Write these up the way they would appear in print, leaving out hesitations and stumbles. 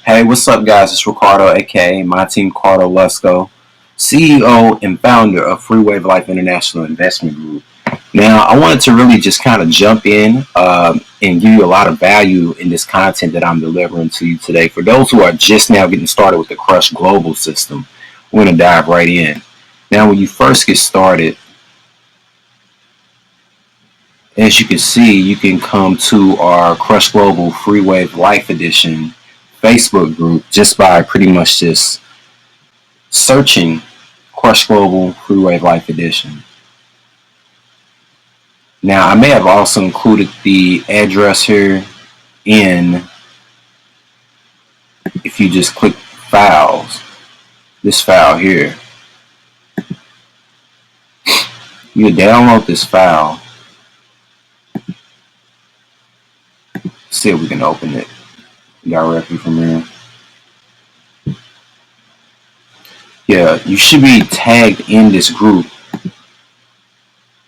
Hey, what's up, guys? It's Ricardo, aka My Team Cardo Lusco, CEO and founder of Free Wave Life International Investment Group. Now, I wanted to really just kind of jump in and give you a lot of value in this content that I'm delivering to you today. For those who are just now getting started with the Crush Global system, we're going to dive right in. Now, when you first get started, as you can see, you can come to our Crush Global Free Wave Life Edition Facebook group just by pretty much just searching Crush Global Free Wave Life Edition. Now, I may have also included the address here in, if you just click files, this file here. You download this file. See if we can open it directly from here. Yeah, you should be tagged in this group.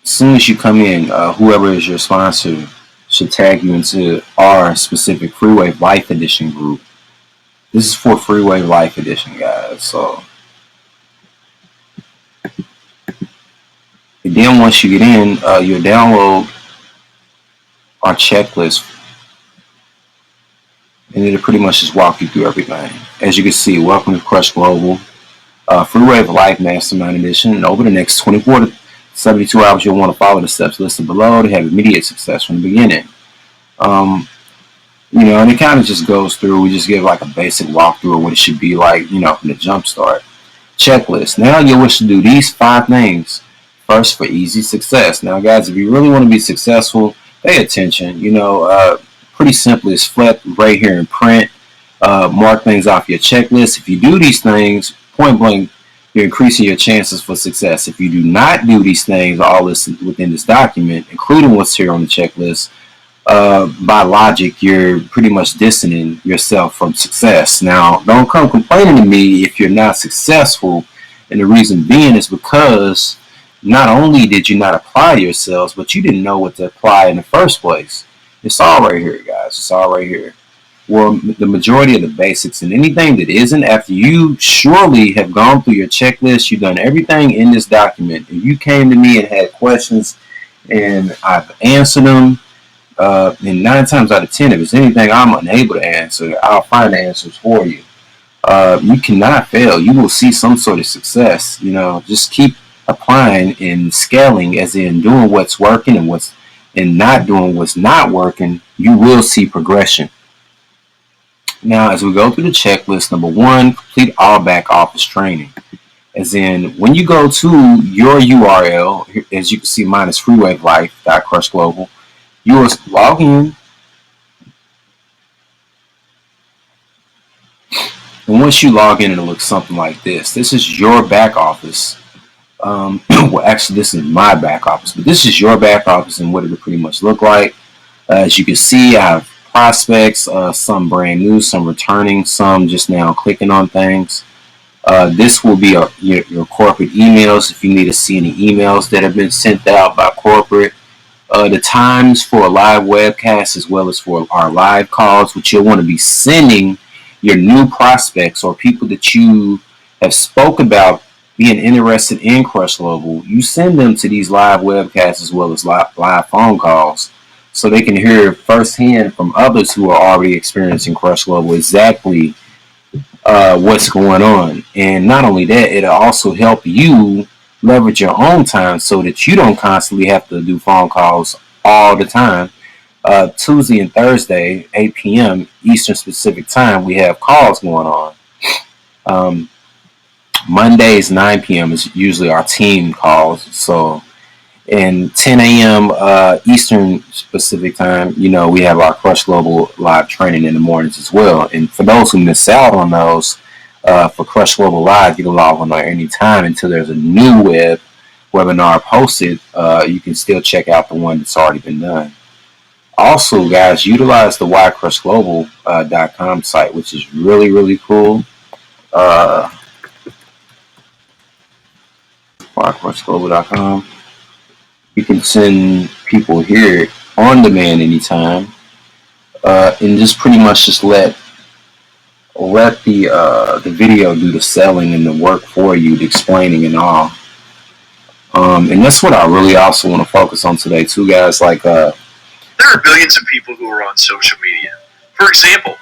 As soon as you come in, whoever is your sponsor should tag you into our specific Free Wave Life Edition group. This is for Free Wave Life Edition, guys. So, and then once you get in, you'll download our checklist, and it'll pretty much just walk you through everything. As you can see, welcome to Crush Global Free Wave Life Mastermind Edition. And over the next 24 to 72 hours, you'll want to follow the steps listed below to have immediate success from the beginning. And it kind of just goes through. We just give like a basic walkthrough of what it should be like, from the jump start. Checklist. Now you wish to do these 5 things first for easy success. Now, guys, if you really want to be successful, pay attention. Pretty simply, it's flip right here in print. Mark things off your checklist. If you do these things, point blank, you're increasing your chances for success. If you do not do these things, all this within this document, including what's here on the checklist, by logic, you're pretty much distancing yourself from success. Now, don't come complaining to me if you're not successful, and the reason being is because not only did you not apply yourselves, but you didn't know what to apply in the first place. It's all right here, guys. It's all right here. Well, the majority of the basics and anything that isn't, after you surely have gone through your checklist, you've done everything in this document, and you came to me and had questions, and I've answered them. And 9 times out of 10, if it's anything I'm unable to answer, I'll find the answers for you. You cannot fail. You will see some sort of success. Just keep applying and scaling, as in doing what's working and not doing what's not working. You will see progression. Now, as we go through the checklist, number 1, complete all back office training. As in, when you go to your URL, as you can see, mine is freewavelife.crushglobal. You will log in, and once you log in, it'll look something like this. This is your back office. Well, actually, this is my back office, but this is your back office and what it'll pretty much look like. As you can see, I have prospects, some brand new, some returning, some just now clicking on things. This will be your corporate emails if you need to see any emails that have been sent out by corporate. The times for a live webcast as well as for our live calls, which you'll want to be sending your new prospects or people that you have spoke about being interested in Crush Global. You send them to these live webcasts as well as live phone calls so they can hear firsthand from others who are already experiencing Crush Global exactly what's going on. And not only that, it'll also help you leverage your own time so that you don't constantly have to do phone calls all the time. Tuesday and Thursday, 8 p.m. Eastern Specific Time, we have calls going on. Mondays, 9 p.m. is usually our team calls. So, and 10 a.m. Eastern Specific Time, we have our Crush Global live training in the mornings as well. And for those who miss out on those, for Crush Global Live, you can log on there anytime until there's a new webinar posted. You can still check out the one that's already been done. Also, guys, utilize the whycrushglobal.com site, which is really, really cool. Whycrushglobal.com. You can send people here on demand anytime, and just pretty much just let let the video do the selling and the work for you, the explaining and all. And that's what I really also want to focus on today too, guys. There are billions of people who are on social media. For example,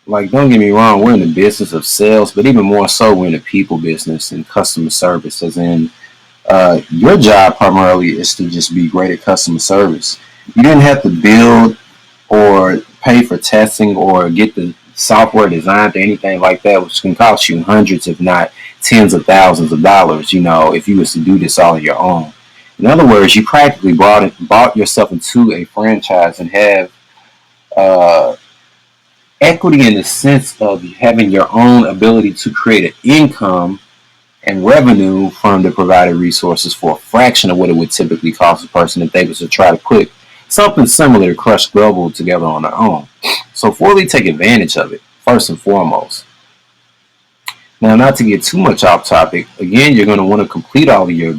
don't get me wrong, we're in the business of sales, but even more so, we're in the people business and customer service. As in, your job primarily is to just be great at customer service. You didn't have to build or pay for testing or get the software designed or anything like that, which can cost you hundreds, if not tens of thousands of dollars, if you was to do this all on your own. In other words, you practically bought yourself into a franchise and have uh, equity in the sense of having your own ability to create an income and revenue from the provided resources for a fraction of what it would typically cost a person if they was to try to put something similar to Crush Global together on their own. So fully take advantage of it, first and foremost. Now, not to get too much off topic, again, you're going to want to complete all of your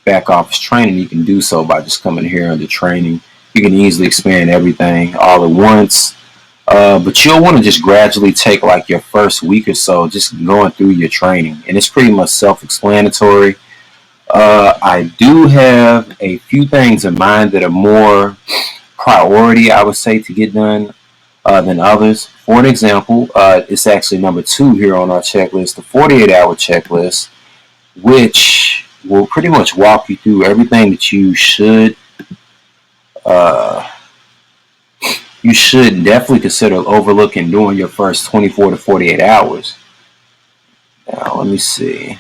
back office training. You can do so by just coming here under training. You can easily expand everything all at once. But you'll want to just gradually take like your first week or so just going through your training. And it's pretty much self-explanatory. I do have a few things in mind that are more priority, I would say, to get done than others. For an example, it's actually number 2 here on our checklist, the 48-hour checklist, which will pretty much walk you through everything that uh, you should definitely consider overlooking during your first 24 to 48 hours. Now, let me see.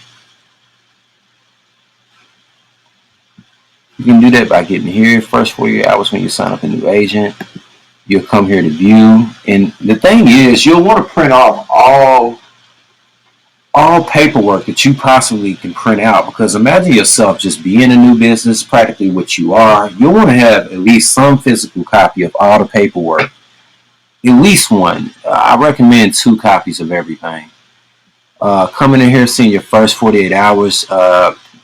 You can do that by getting here first 48 hours when you sign up a new agent. You'll come here to view. And the thing is, you'll want to print off all paperwork that you possibly can print out, because imagine yourself just being a new business, practically what you are. You'll want to have at least some physical copy of all the paperwork. At least one. I recommend 2 copies of everything. Coming in here, seeing your first 48 hours,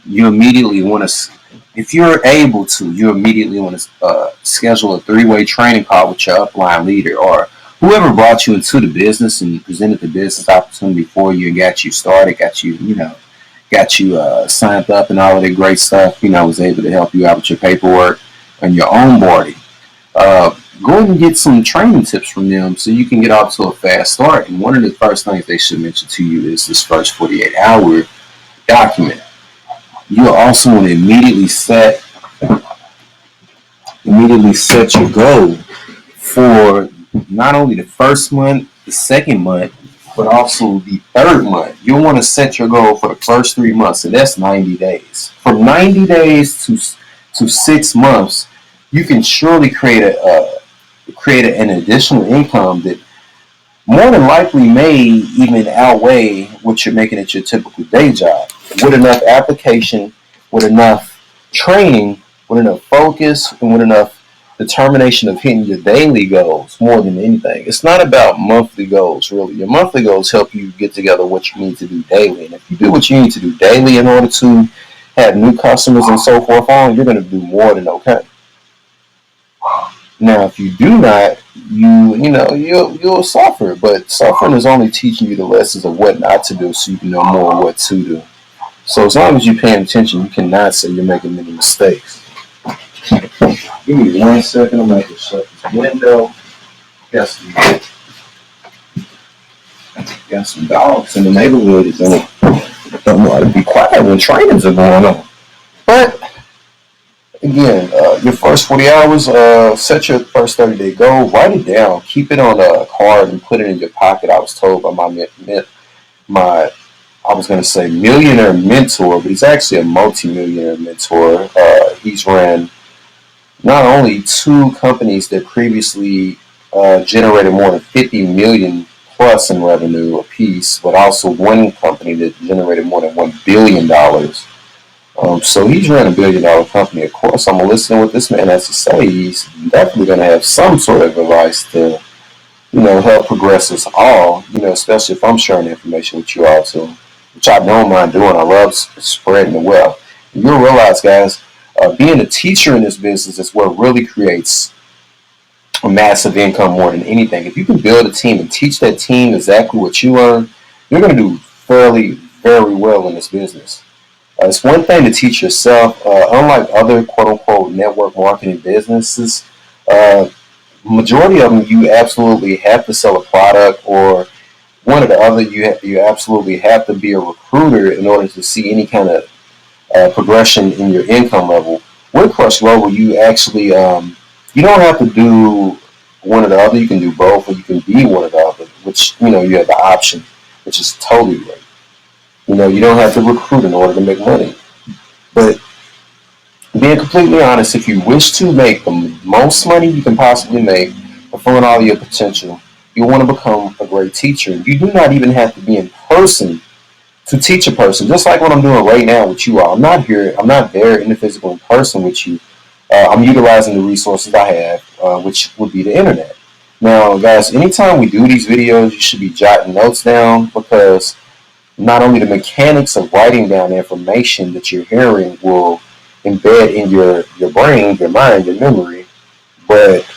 you immediately want to, if you're able to, you immediately want to schedule a 3-way training call with your upline leader or whoever brought you into the business and presented the business opportunity for you and got you started, got you signed up and all of that great stuff, was able to help you out with your paperwork and your onboarding. Go ahead and get some training tips from them so you can get off to a fast start. And one of the first things they should mention to you is this first 48-hour document. You'll also want to immediately set your goal for not only the first month, the second month, but also the third month. You'll want to set your goal for the first 3 months, and that's 90 days. From 90 days to 6 months, you can surely create an additional income that more than likely may even outweigh what you're making at your typical day job. With enough application, with enough training, with enough focus, and with enough determination of hitting your daily goals more than anything. It's not about monthly goals, really. Your monthly goals help you get together what you need to do daily. And if you do what you need to do daily in order to have new customers and so forth on, you're going to do more than okay. Now, if you do not, you'll suffer. But suffering is only teaching you the lessons of what not to do, so you can know more what to do. So as long as you're paying attention, you cannot say you're making many mistakes. Give me 1 second. I'm going to shut this window. Got some dogs in the neighborhood that don't know how to be quiet when trainings are going on. But again, your first 40 hours, set your first 30-day goal, write it down, keep it on a card and put it in your pocket. I was told by I was going to say millionaire mentor, but he's actually a multi-millionaire mentor. He's ran not only 2 companies that previously generated more than 50 million plus in revenue apiece, but also 1 company that generated more than $1 billion. So he's running $1 billion company. Of course, I'm listening to what this man has to say. He's definitely going to have some sort of advice to, help progress us all, especially if I'm sharing information with you all too, which I don't mind doing. I love spreading the wealth. You'll realize, guys, being a teacher in this business is what really creates a massive income more than anything. If you can build a team and teach that team exactly what you learn, you're going to do very well in this business. It's one thing to teach yourself. Unlike other quote unquote network marketing businesses, uh, majority of them you absolutely have to sell a product, or one or the other. You absolutely have to be a recruiter in order to see any kind of progression in your income level. With Crush Global, you actually you don't have to do one or the other. You can do both, or you can be one or the other. Which you have the option, which is totally great. You don't have to recruit in order to make money. But being completely honest, if you wish to make the most money you can possibly make, fulfilling all your potential, you want to become a great teacher. You do not even have to be in person to teach a person, just like what I'm doing right now with you all. I'm not here, I'm not there in the physical in person with you. I'm utilizing the resources I have, which would be the internet. Now, guys, anytime we do these videos, you should be jotting notes down, because not only the mechanics of writing down the information that you're hearing will embed in your brain, your mind, your memory, but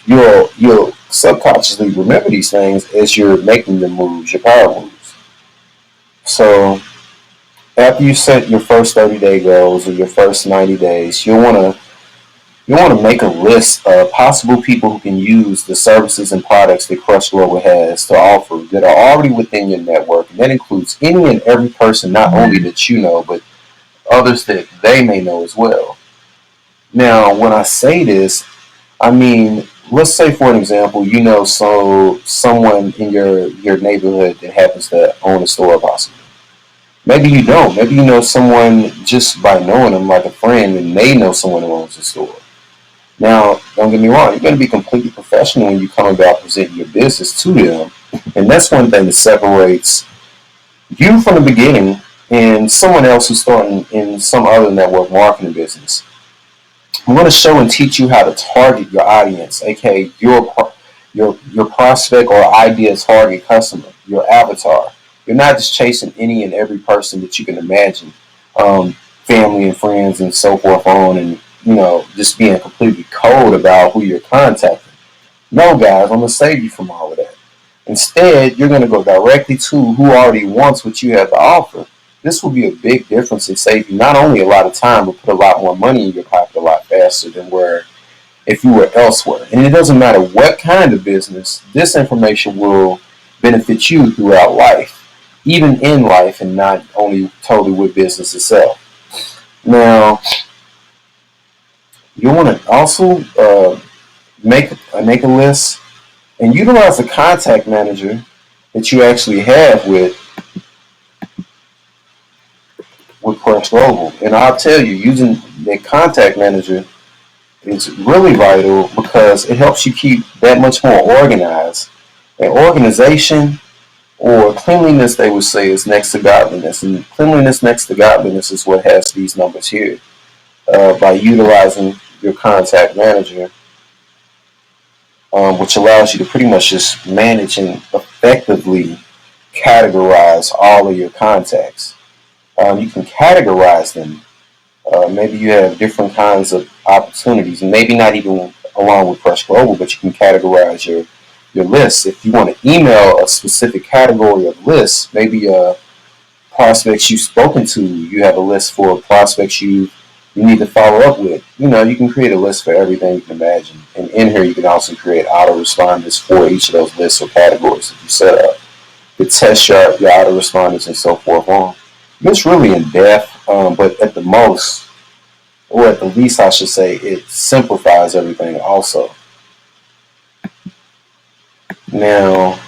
you'll subconsciously remember these things as you're making your moves, your power moves. So after you set your first 30-day goals, or your first 90 days, you want to make a list of possible people who can use the services and products that Crush Global has to offer that are already within your network. And that includes any and every person, not only that you know, but others that they may know as well. Now, when I say this, I mean, let's say for an example, someone in your neighborhood that happens to own a store possibly. Maybe you don't. Maybe you know someone just by knowing them, like a friend, and they know someone who owns a store. Now, don't get me wrong, you're going to be completely professional when you come about presenting your business to them. And that's one thing that separates you from the beginning and someone else who's starting in some other network marketing business. I'm going to show and teach you how to target your audience, aka your prospect or ideal target customer, your avatar. You're not just chasing any and every person that you can imagine, family and friends and so forth on, and just being completely cold about who you're contacting. No, guys, I'm gonna save you from all of that. Instead, you're gonna go directly to who already wants what you have to offer. This will be a big difference and save you not only a lot of time, but put a lot more money in your pocket a lot faster than where if you were elsewhere. And it doesn't matter what kind of business, this information will benefit you throughout life, even in life, and not only totally with business itself. Now, you want to also make a list and utilize the contact manager that you actually have with Crush Global. And I'll tell you, using the contact manager is really vital because it helps you keep that much more organized. And organization, or cleanliness, they would say, is next to godliness. And cleanliness next to godliness is what has these numbers here. By utilizing your contact manager, which allows you to pretty much just manage and effectively categorize all of your contacts. You can categorize them. Maybe you have different kinds of opportunities, and maybe not even along with Crush Global, but you can categorize your lists. If you want to email a specific category of lists, maybe prospects you've spoken to, you have a list for prospects you need to follow up with. You can create a list for everything you can imagine. And in here, you can also create autoresponders for each of those lists or categories that you set up to test your autoresponders and so forth on. It's really in depth, but at the most, or at the least, I should say, it simplifies everything also. Now,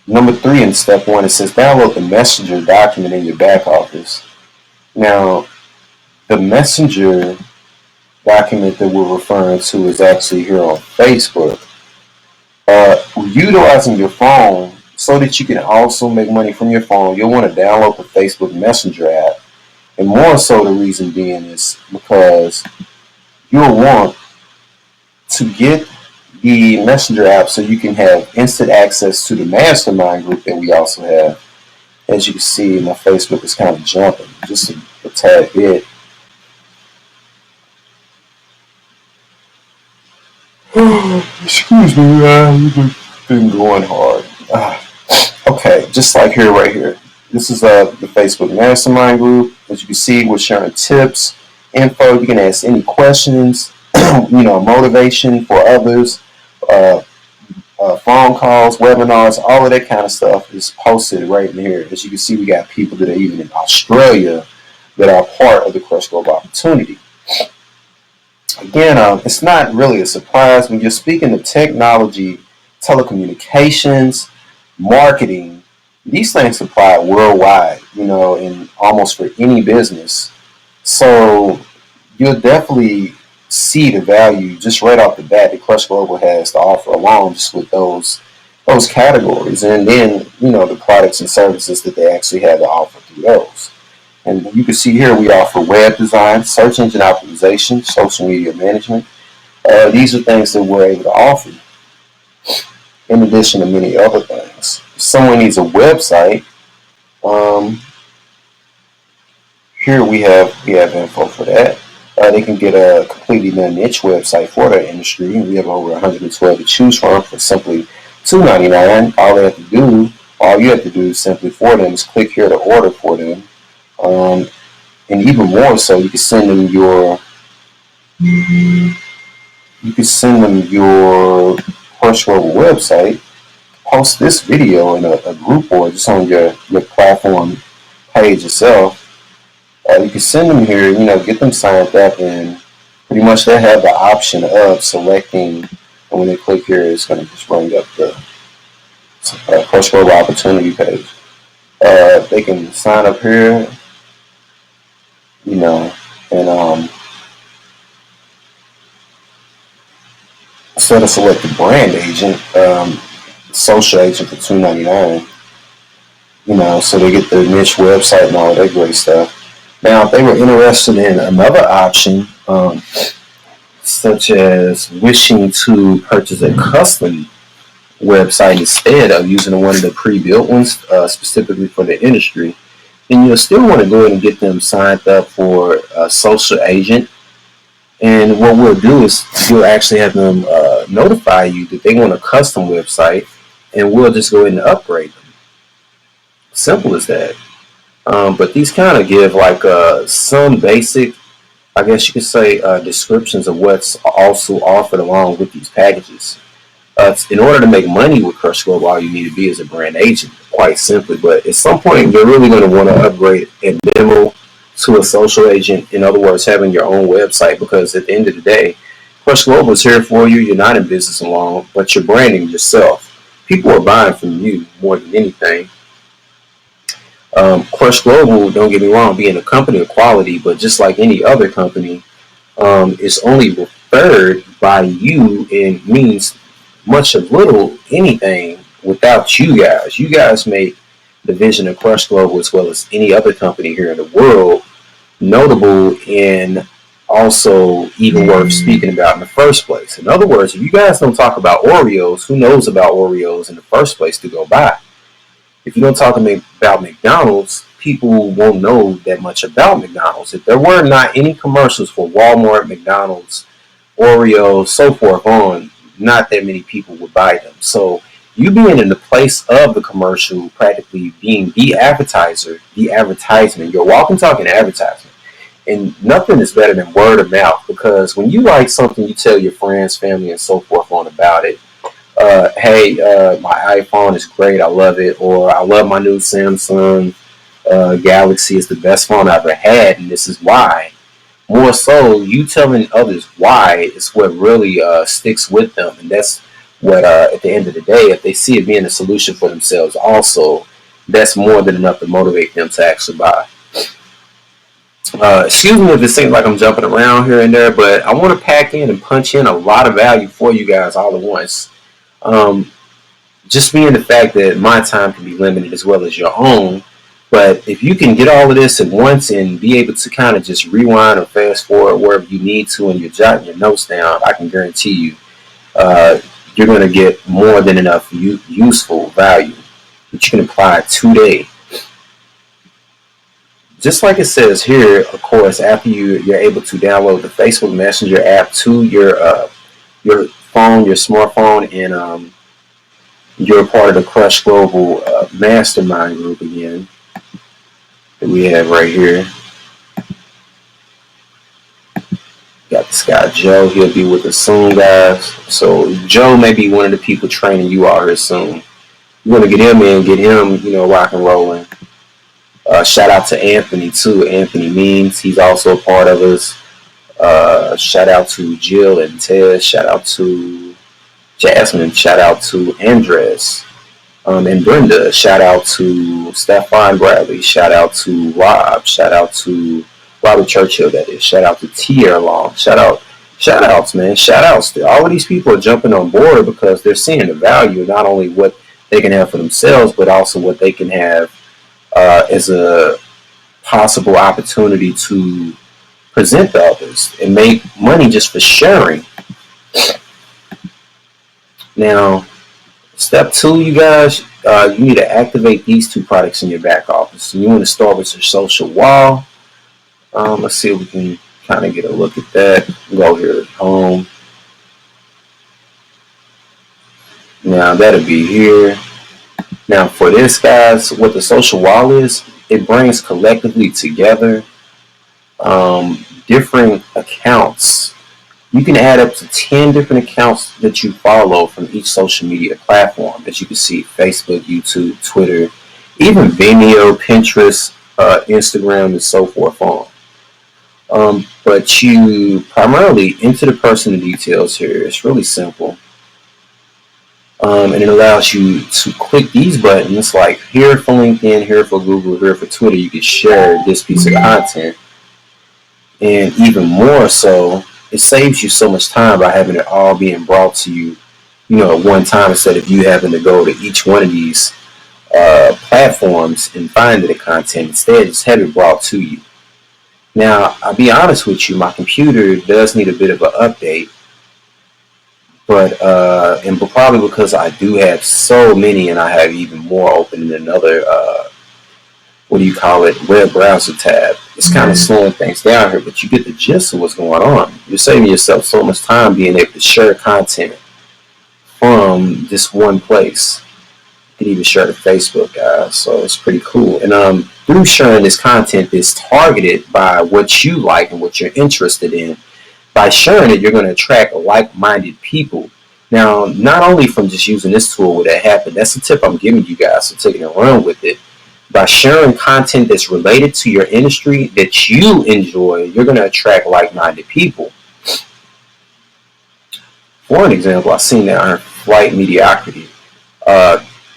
number 3 in step 1, it says download the Messenger document in your back office. Now, the Messenger document that we're referring to is actually here on Facebook. Utilizing your phone so that you can also make money from your phone, you'll want to download the Facebook Messenger app. And more so, the reason being is because you'll want to get the Messenger app so you can have instant access to the mastermind group that we also have. As you can see, my Facebook is kind of jumping just a tad bit. Excuse me, you've been going hard. Okay, just like here, right here. This is the Facebook Mastermind group. As you can see, we're sharing tips, info. You can ask any questions, motivation for others, uh, phone calls, webinars, all of that kind of stuff is posted right in here. As you can see, we got people that are even in Australia that are part of the Crush Global Opportunity. Again, it's not really a surprise when you're speaking of technology, telecommunications, marketing. These things apply worldwide, in almost for any business. So you'll definitely see the value just right off the bat that Crush Global has to offer along just with those categories, and then the products and services that they actually have to offer through those. And you can see here we offer web design, search engine optimization, social media management. These are things that we're able to offer, in addition to many other things. If someone needs a website, here we have info for that. They can get a completely niche website for their industry. We have over 112 to choose from for simply $2.99. All you have to do is simply for them is click here to order for them. And even more so, you can send them your Crush Global website, post this video in a group or just on your platform page itself. You can send them here, get them signed up, and pretty much they have the option of selecting, and when they click here, it's going to just bring up the Crush Global Opportunity page. They can sign up here, and instead of select the brand agent, social agent for $2.99, so they get the niche website and all that great stuff. Now, if they were interested in another option, such as wishing to purchase a custom website instead of using one of the pre-built ones specifically for the industry, then you'll still want to go ahead and get them signed up for a social agent. And what we'll do is you'll actually have them notify you that they want a custom website, and we'll just go ahead and upgrade them. Simple as that. But these kind of give like some basic, I guess you could say, descriptions of what's also offered along with these packages. In order to make money with Crush Global, all you need to be is a brand agent, quite simply. But at some point, you're really going to want to upgrade and demo to a social agent. In other words, having your own website, because at the end of the day, Crush Global is here for you. You're not in business alone, but you're branding yourself. People are buying from you more than anything. Crush Global, don't get me wrong, being a company of quality, but just like any other company, is only referred by you and means much of little anything without you guys. You guys make the vision of Crush Global, as well as any other company here in the world, notable and also even worth speaking about in the first place. In other words, if you guys don't talk about Oreos, who knows about Oreos in the first place to go buy? If you don't talk about McDonald's, people won't know that much about McDonald's. If there were not any commercials for Walmart, McDonald's, Oreos, so forth on, not that many people would buy them. So you being in the place of the commercial, practically being the advertiser, the advertisement, your walking, talking advertisement. And nothing is better than word of mouth, because when you like something, you tell your friends, family, and so forth on about it. Hey, my iPhone is great, I love it, or I love my new Samsung Galaxy, it's the best phone I've ever had, and this is why. More so, you telling others why is what really sticks with them, and that's what, at the end of the day, if they see it being a solution for themselves also, that's more than enough to motivate them to actually buy. Excuse me if it seems like I'm jumping around here and there, but I want to pack in and punch in a lot of value for you guys all at once. Just being the fact that my time can be limited as well as your own, but if you can get all of this at once and be able to kind of just rewind or fast forward wherever you need to, and you're jotting your notes down, I can guarantee you you're going to get more than enough useful value that you can apply today. Just like it says here, of course, after you're able to download the Facebook Messenger app to your phone, your smartphone, and you're a part of the Crush Global Mastermind group again that we have right here. Got this guy Joe. He'll be with us soon, guys. So Joe may be one of the people training you out here soon. We're gonna get him in, get him, rock and rolling. Shout out to Anthony too. Anthony Means, he's also a part of us. Shout out to Jill and Ted. Shout out to Jasmine. Shout out to Andres and Brenda. Shout out to Stefan Bradley. Shout out to Rob. Shout out to Robert Churchill, that is. Shout out to Tier Long. Shout outs, man. Shout outs. All of these people are jumping on board because they're seeing the value, not only what they can have for themselves, but also what they can have as a possible opportunity to present to others and make money just for sharing. Now, step 2, you guys, you need to activate these 2 products in your back office. You want to start with your social wall. Let's see if we can kind of get a look at that. Go here at home. Now, that'll be here. Now, for this, guys, what the social wall is, it brings collectively together different accounts. You can add up to 10 different accounts that you follow from each social media platform. As you can see, Facebook, YouTube, Twitter, even Vimeo, Pinterest, Instagram, and so forth on. But you primarily enter the personal details here. It's really simple. And it allows you to click these buttons, like here for LinkedIn, here for Google, here for Twitter. You can share this piece of content. And even more so, it saves you so much time by having it all being brought to you, at one time, instead of you having to go to each one of these platforms and find the content. Instead, just have it brought to you. Now, I'll be honest with you, my computer does need a bit of an update. But probably because I do have so many, and I have even more open in another, web browser tab. It's kind of slowing things down here, but you get the gist of what's going on. You're saving yourself so much time being able to share content from this one place. You can even share to Facebook, guys, so it's pretty cool. And through sharing this content that's targeted by what you like and what you're interested in, by sharing it, you're going to attract like-minded people. Now, not only from just using this tool will that happen, that's the tip I'm giving you guys, so taking a run with it. By sharing content that's related to your industry that you enjoy, you're going to attract like-minded people. For an example, I've seen that on Flight Mediocrity.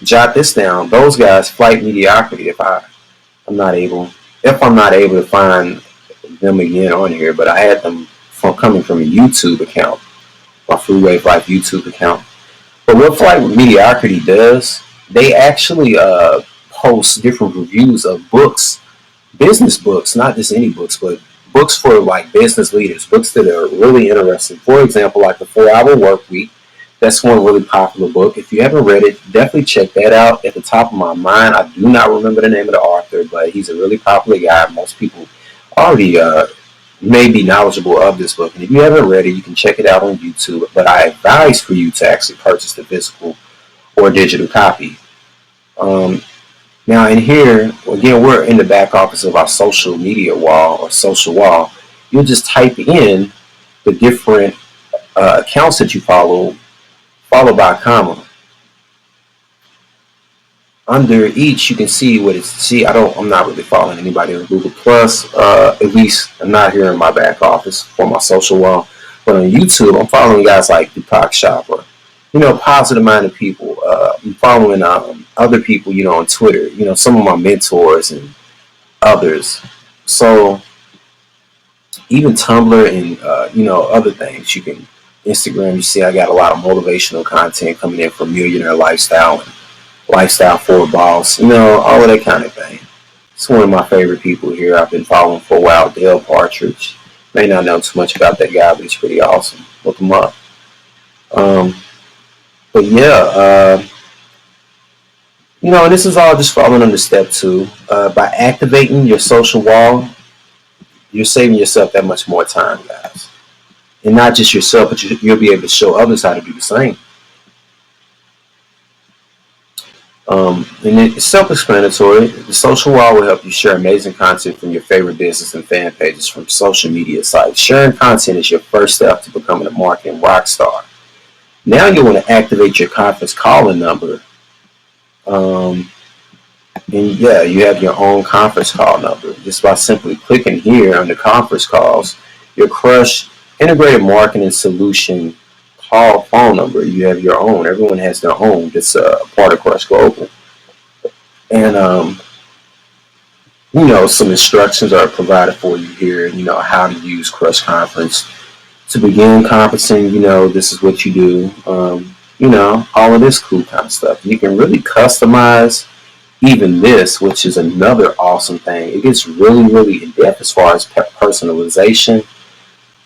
Jot this down. Those guys, Flight Mediocrity, if I'm not able to find them again on here, but I had them coming from a YouTube account, my Freeway Life YouTube account. But what Flight Mediocrity does, they actually post different reviews of books, business books, not just any books, but books for like business leaders, books that are really interesting. For example, like the 4-Hour Workweek. That's one really popular book. If you haven't read it, definitely check that out. At the top of my mind, I do not remember the name of the author, but he's a really popular guy. Most people already may be knowledgeable of this book. And if you haven't read it, you can check it out on YouTube. But I advise for you to actually purchase the physical or digital copy. Now in here, again, we're in the back office of our social media wall or social wall. You'll just type in the different accounts that you follow, followed by a comma. Under each, you can see what it's. See, I'm not really following anybody on Google Plus. At least I'm not here in my back office for my social wall. But on YouTube, I'm following guys like Deepak Chopra. Positive-minded people. I'm following other people, on Twitter. Some of my mentors and others. So even Tumblr and other things. You can Instagram. You see, I got a lot of motivational content coming in from Millionaire Lifestyle and Lifestyle for a Boss, all of that kind of thing. It's one of my favorite people here. I've been following for a while, Dale Partridge. May not know too much about that guy, but he's pretty awesome. Look him up. But yeah, and this is all just falling under step 2. By activating your social wall, you're saving yourself that much more time, guys. And not just yourself, but you'll be able to show others how to do the same. And it's self-explanatory. The social wall will help you share amazing content from your favorite business and fan pages from social media sites. Sharing content is your first step to becoming a marketing rock star. Now you want to activate your conference calling number. Um, and yeah, you have your own conference call number. Just by simply clicking here on the conference calls, your Crush integrated marketing solution call phone number. You have your own. Everyone has their own. That's part of Crush Global. And some instructions are provided for you here. How to use Crush Conference to begin conferencing. This is what you do. All of this cool kind of stuff. You can really customize even this, which is another awesome thing. It gets really, really in depth as far as personalization.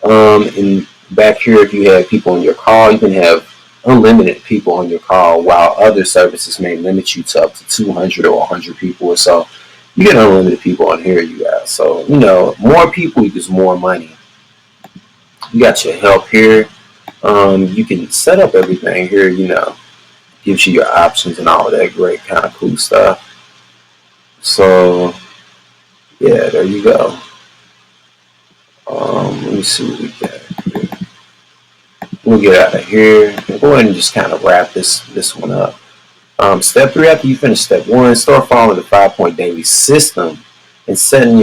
And back here, if you have people on your call, you can have unlimited people on your call, while other services may limit you to up to 200 or 100 people or so. You get unlimited people on here, you guys. So, more people equals more money. You got your help here. You can set up everything here, gives you your options and all of that great kind of cool stuff. So, yeah, there you go. Let me see what we got here. We'll get out of here. Go ahead and just kind of wrap this one up. Step 3, after you finish step 1, start following the 5-point daily system and setting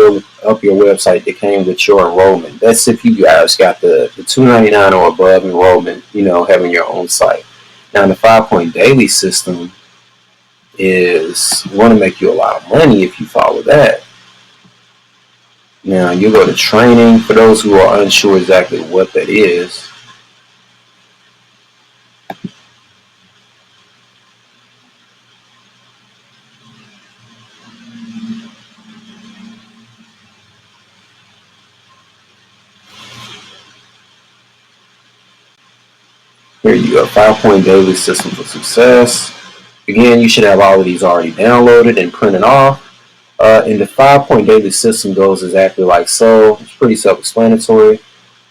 up your website that came with your enrollment. That's if you guys got the $299 or above enrollment, having your own site. Now, the 5-point daily system is going to make you a lot of money if you follow that. Now, you go to training. For those who are unsure exactly what that is, here you go, 5-point daily system for success. Again, you should have all of these already downloaded and printed off. And the 5-point daily system goes exactly like so. It's pretty self-explanatory.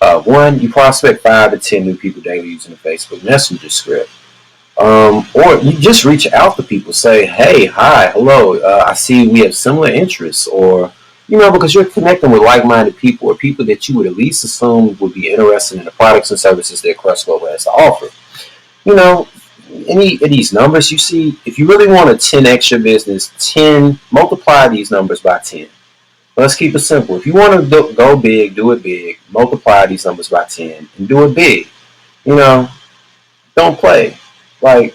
1, you prospect 5 to 10 new people daily using the Facebook Messenger script. Or you just reach out to people, say, hey, hi, hello, I see we have similar interests, or, because you're connecting with like-minded people or people that you would at least assume would be interested in the products and services that Crush Global has to offer. Any of these numbers you see, if you really want a 10x your business, 10, multiply these numbers by 10. Let's keep it simple. If you want to go big, do it big, multiply these numbers by 10, and do it big. Don't play. Like,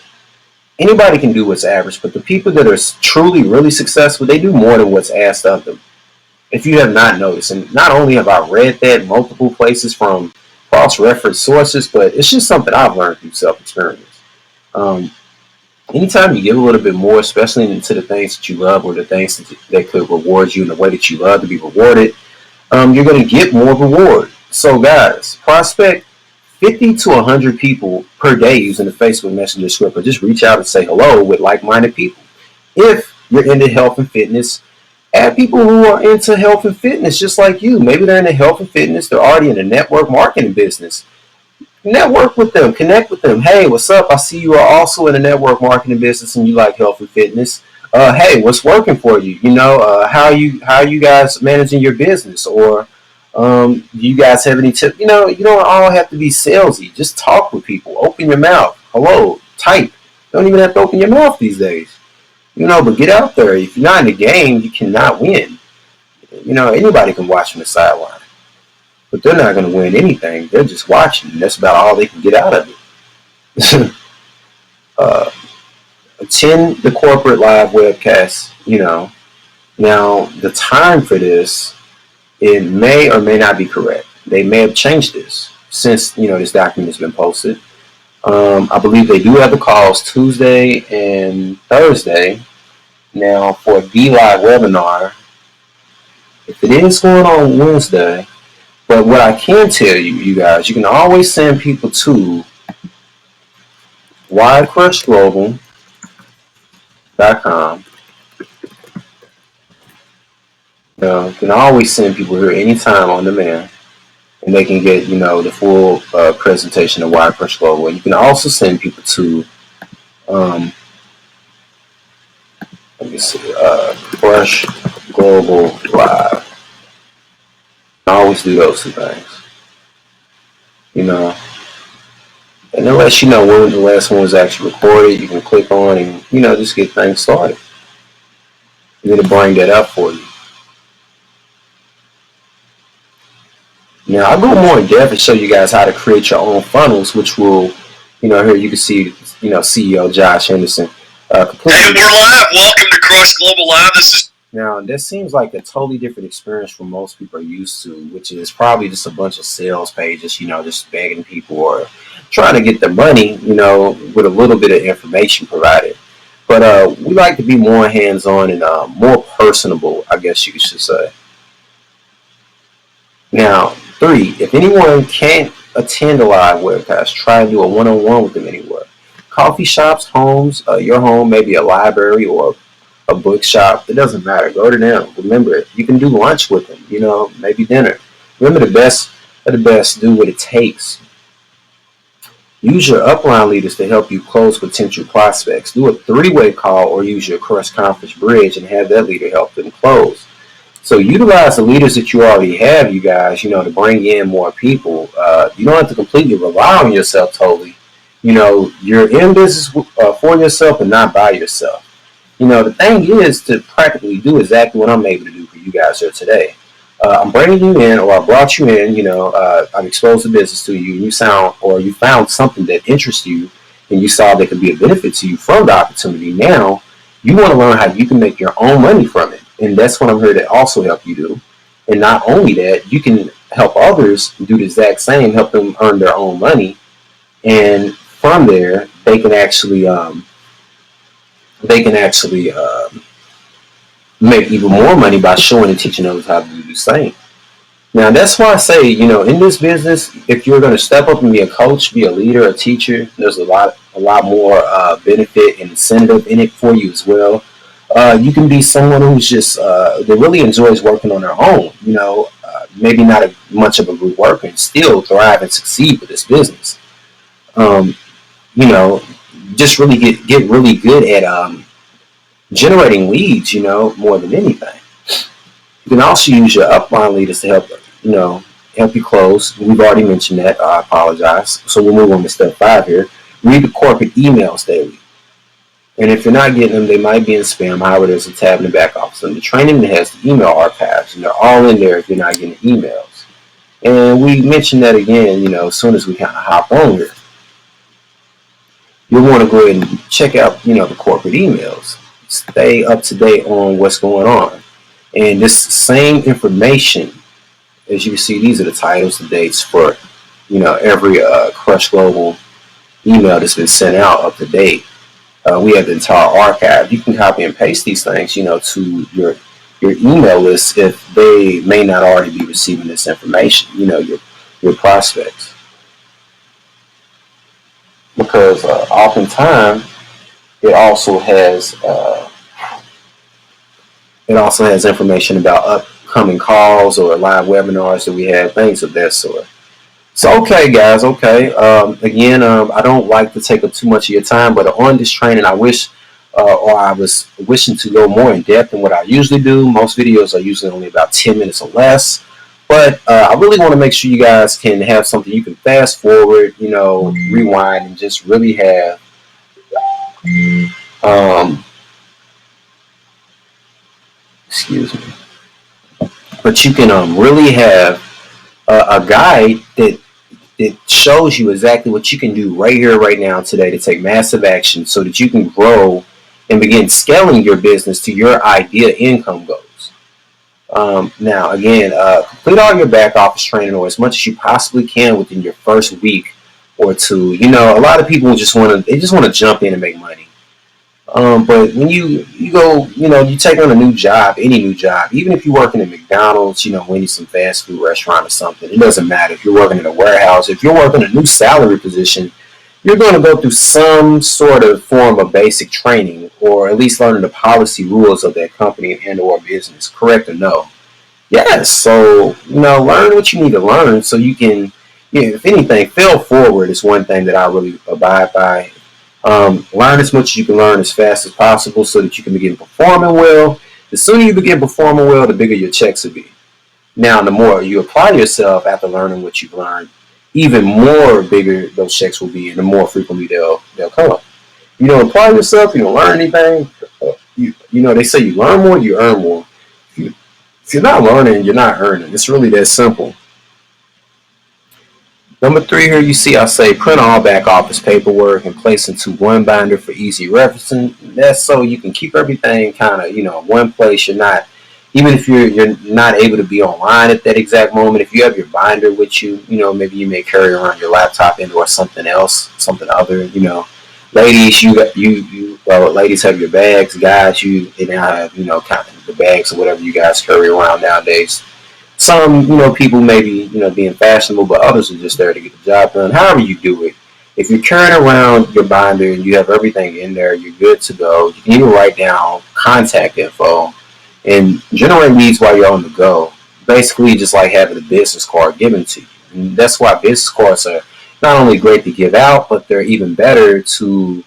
anybody can do what's average, but the people that are truly, really successful, they do more than what's asked of them. If you have not noticed, and not only have I read that multiple places from cross-reference sources, but it's just something I've learned through self-experience. Anytime you give a little bit more, especially into the things that you love or the things that could reward you in the way that you love to be rewarded, you're going to get more reward. So guys, prospect 50 to 100 people per day using the Facebook Messenger script, or just reach out and say hello with like-minded people. If you're into health and fitness, add people who are into health and fitness just like you. Maybe they're into health and fitness, they're already in the network marketing business. Network with them, connect with them. Hey, what's up? I see you are also in the network marketing business and you like health and fitness. Hey, what's working for you? How you guys managing your business? Or do you guys have any tips? You don't all have to be salesy. Just talk with people. Open your mouth. Hello, type. You don't even have to open your mouth these days. But get out there. If you're not in the game, you cannot win. Anybody can watch from the sideline. But they're not going to win anything. They're just watching. And that's about all they can get out of it. Attend the corporate live webcast. Now the time for this, it may or may not be correct. They may have changed this since this document has been posted. I believe they do have the calls Tuesday and Thursday. Now for a BeLive webinar, if it is going on Wednesday. But what I can tell you, you guys, you can always send people to whycrushglobal.com. You can always send people here anytime on demand. and they can get, the full presentation of Why Crush Global. And you can also send people to, um, let me see, Crush Global Live. I always do those two things, you know. And unless you know when the last one was actually recorded, you can click on and, just get things started. And it'll bring that up for you. Now, I'll go more in depth and show you guys how to create your own funnels, which will, here you can see, CEO Josh Henderson. Hey, we're live. Welcome to Crush Global Live. Now, this seems like a totally different experience from most people are used to, which is probably just a bunch of sales pages, just begging people or trying to get the money, with a little bit of information provided. But we like to be more hands-on and more personable, I guess you should say. Now, 3, if anyone can't attend a live webcast, try to do a one-on-one with them anywhere. Coffee shops, homes, your home, maybe a library or a bookshop, it doesn't matter. Go to them. Remember, you can do lunch with them, maybe dinner. Remember, the best of the best do what it takes. Use your upline leaders to help you close potential prospects. Do a 3-way call or use your Crush Conference Bridge and have that leader help them close. So utilize the leaders that you already have, you guys, to bring in more people. You don't have to completely rely on yourself totally. You're in business for yourself and not by yourself. The thing is to practically do exactly what I'm able to do for you guys here today. I'm bringing you in, or I brought you in, I've exposed the business to you, and you found something that interests you, and you saw that could be a benefit to you from the opportunity. Now, you want to learn how you can make your own money from it. And that's what I'm here to also help you do. And not only that, you can help others do the exact same, help them earn their own money. And from there, they can actually make even more money by showing and teaching others how to do the same. Now, that's why I say, in this business, if you're going to step up and be a coach, be a leader, a teacher, there's a lot more benefit and incentive in it for you as well. You can be someone who's just that really enjoys working on their own. Maybe not much of a group worker and still thrive and succeed with this business. Just really get really good at generating leads. More than anything. You can also use your upline leaders to help you close. We've already mentioned that. I apologize. So we'll move on to step 5 here. Read the corporate emails daily. And if you're not getting them, they might be in spam. However, there's a tab in the back office. And the training has the email archives, and they're all in there if you're not getting emails. And we mentioned that again, as soon as we kind of hop on here. You'll want to go ahead and check out, the corporate emails. Stay up to date on what's going on. And this same information, as you can see, these are the titles, the dates for, every Crush Global email that's been sent out up to date. We have the entire archive. You can copy and paste these things, to your email list if they may not already be receiving this information, your prospects. Because oftentimes it also has information about upcoming calls or live webinars that we have, things of that sort. So, okay, guys, okay. Again, I don't like to take up too much of your time, but on this training, I was wishing to go more in depth than what I usually do. Most videos are usually only about 10 minutes or less. But I really want to make sure you guys can have something you can fast forward, rewind, and just really have excuse me. But you can really have a guide that shows you exactly what you can do right here, right now, today to take massive action so that you can grow and begin scaling your business to your idea income goals. Now, again, complete all your back office training or as much as you possibly can within your first week or two. A lot of people just want to jump in and make money. But when you go, you take on a new job, any new job, even if you're working at McDonald's, Wendy's, some fast food restaurant or something, it doesn't matter. If you're working in a warehouse, if you're working a new salary position, you're going to go through some sort of form of basic training, or at least learning the policy rules of that company and or business, correct or no? Yes. So, learn what you need to learn so you can, if anything, fail forward is one thing that I really abide by. Learn as much as you can learn as fast as possible so that you can begin performing well. The sooner you begin performing well, the bigger your checks will be. Now, the more you apply yourself after learning what you've learned, even more bigger those checks will be, and the more frequently they'll come. You don't apply yourself, you don't learn anything. They say you learn more, you earn more. If you're not learning, you're not earning. It's really that simple. Number three here, you see I say print all back office paperwork and place into one binder for easy referencing. That's so you can keep everything kind of, one place. You're not, even if you're not able to be online at that exact moment, if you have your binder with you, maybe you may carry around your laptop in or something else, something other. Ladies, ladies have your bags. Guys, they now have, kind of the bags or whatever you guys carry around nowadays. Some, people may be, being fashionable, but others are just there to get the job done. However you do it, if you're carrying around your binder and you have everything in there, you're good to go. You can even write down contact info and generate leads while you're on the go. Basically, just like having a business card given to you. And that's why business cards are not only great to give out, but they're even better to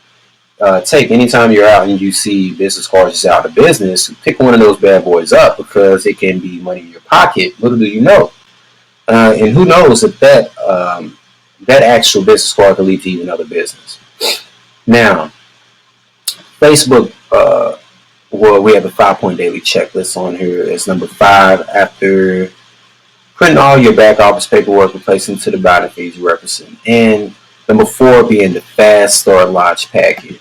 take anytime you're out and you see business cards is out of business. Pick one of those bad boys up because it can be money in your pocket. Little do you know, and who knows if that actual business card can lead to even other business. Now, Facebook. Well, we have a 5-point daily checklist on here. It's number 5 after putting all your back office paperwork and placing to the bottom fees referencing. And number 4 being the fast start launch package.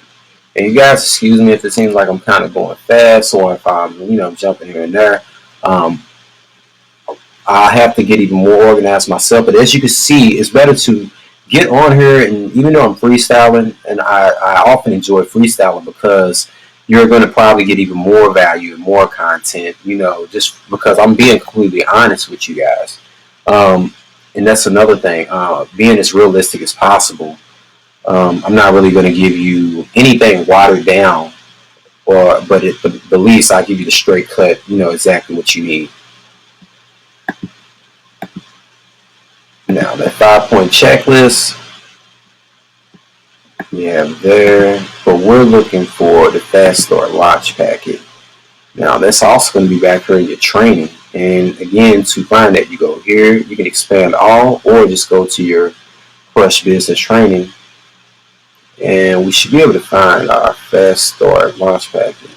And you guys, excuse me if it seems like I'm kind of going fast or if I'm, jumping here and there. I have to get even more organized myself. But as you can see, it's better to get on here. And even though I'm freestyling, and I often enjoy freestyling because you're going to probably get even more value and more content, just because I'm being completely honest with you guys. And that's another thing, being as realistic as possible. I'm not really going to give you anything watered down, but at the least, I'll give you the straight cut, exactly what you need. Now, that 5-point checklist we have there, but we're looking for the Fast Start Launch Packet. Now, that's also going to be back here in your training. And again, to find that, you go here, you can expand all, or just go to your Crush Business Training. And we should be able to find our Fast Start Launch Packet.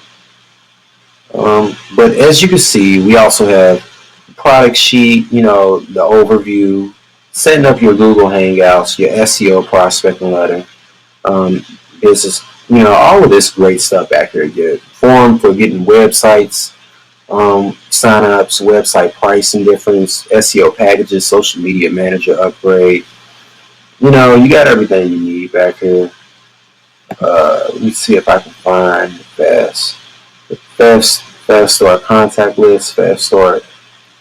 But as you can see, we also have the product sheet, the overview, setting up your Google Hangouts, your SEO prospecting letter, business, all of this great stuff back here. Your form for getting websites, sign-ups, website pricing difference, SEO packages, social media manager upgrade. You got everything you need back here. Let me see if I can find the Fast Start contact list, Fast Start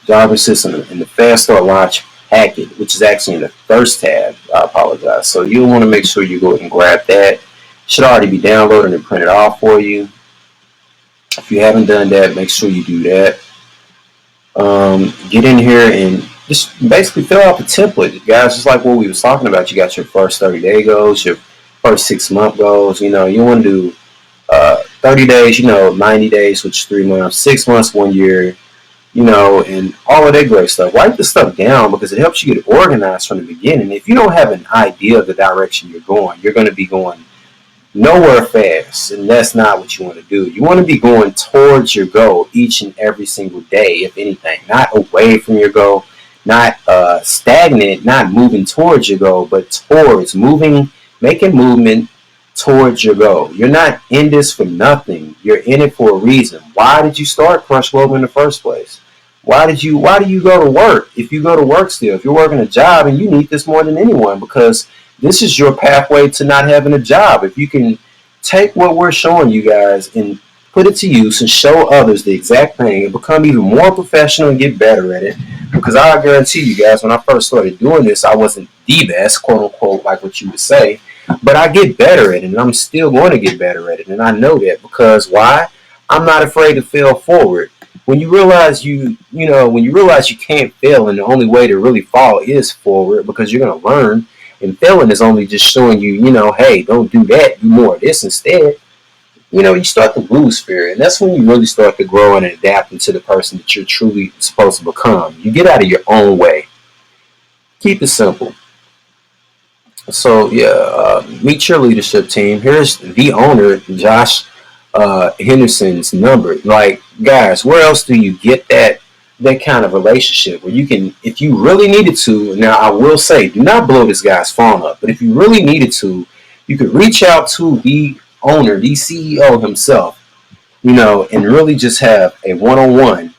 job system, and the Fast Start launch packet, which is actually in the first tab. I apologize. So you'll want to make sure you go ahead and grab that. It should already be downloaded and printed off for you. If you haven't done that, make sure you do that. Get in here and just basically fill out the template, guys. Just like what we was talking about, you got your first 30-day goals, your first 6-month goals. You want to do 30 days, 90 days, which is 3 months, 6 months, 1 year, and all of that great stuff. Write this stuff down because it helps you get organized from the beginning. If you don't have an idea of the direction you're going, you're going to be going nowhere fast, and that's not what you want to do. You want to be going towards your goal each and every single day, if anything, not away from your goal, not stagnant, not moving towards your goal, but towards making movement towards your goal. You're not in this for nothing. You're in it for a reason. Why did you start Crush Global in the first place? Why do you go to work? If you go to work still, if you're working a job, and you need this more than anyone, because this is your pathway to not having a job. If you can take what we're showing you guys and put it to use and show others the exact thing and become even more professional and get better at it. Because I guarantee you guys, when I first started doing this, I wasn't the best, quote unquote, like what you would say. But I get better at it, and I'm still going to get better at it. And I know that because why? I'm not afraid to fail forward. when you realize when you realize you can't fail, and the only way to really fall is forward, because you're gonna learn, and failing is only just showing you, hey, don't do that, do more of this instead. You start to lose fear, and that's when you really start to grow and adapt into the person that you're truly supposed to become. You get out of your own way. Keep it simple. So yeah, meet your leadership team. Here's the owner, Josh Henderson's number. Like, guys, where else do you get that kind of relationship where you can, if you really needed to? Now, I will say, do not blow this guy's phone up. But if you really needed to, you could reach out to the owner, the CEO himself, and really just have a one-on-one,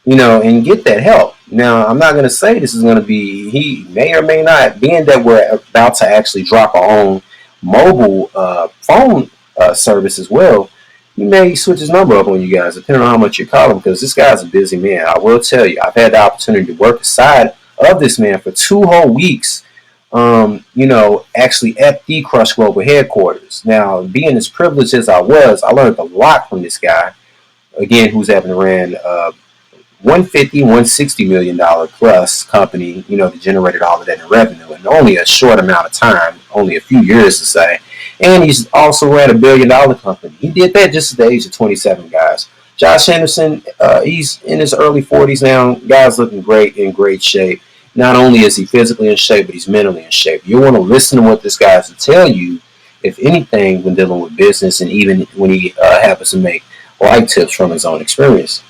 and get that help. Now, I'm not going to say this is going to be, he may or may not, being that we're about to actually drop our own mobile phone service as well. He may switch his number up on you guys, depending on how much you call him, because this guy's a busy man. I will tell you, I've had the opportunity to work aside of this man for 2 whole weeks, actually at the Crush Global headquarters. Now, being as privileged as I was, I learned a lot from this guy, again, who's having ran 150, $160 million plus company, that generated all of that in revenue in only a short amount of time, only a few years to say. And he's also ran $1 billion company. He did that just at the age of 27, guys. Josh Henderson, he's in his early 40s now. Guy's looking great, in great shape. Not only is he physically in shape, but he's mentally in shape. You want to listen to what this guy has to tell you, if anything, when dealing with business, and even when he happens to make life tips from his own experience.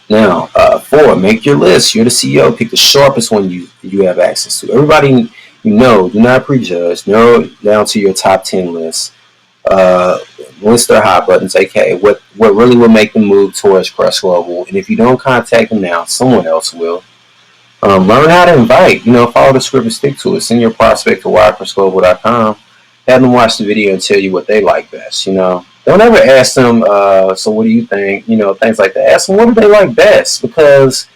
Now, 4, make your list. You're the CEO. Pick the sharpest one you have access to. Everybody do not prejudge. Narrow it down to your top 10 list. List their hot buttons, aka what really will make them move towards Crush Global. And if you don't contact them now, someone else will. Learn how to invite. Follow the script and stick to it. Send your prospect to whycrushglobal.com. Have them watch the video and tell you what they like best. Don't ever ask them, so what do you think? Things like that. Ask them, what do they like best? Because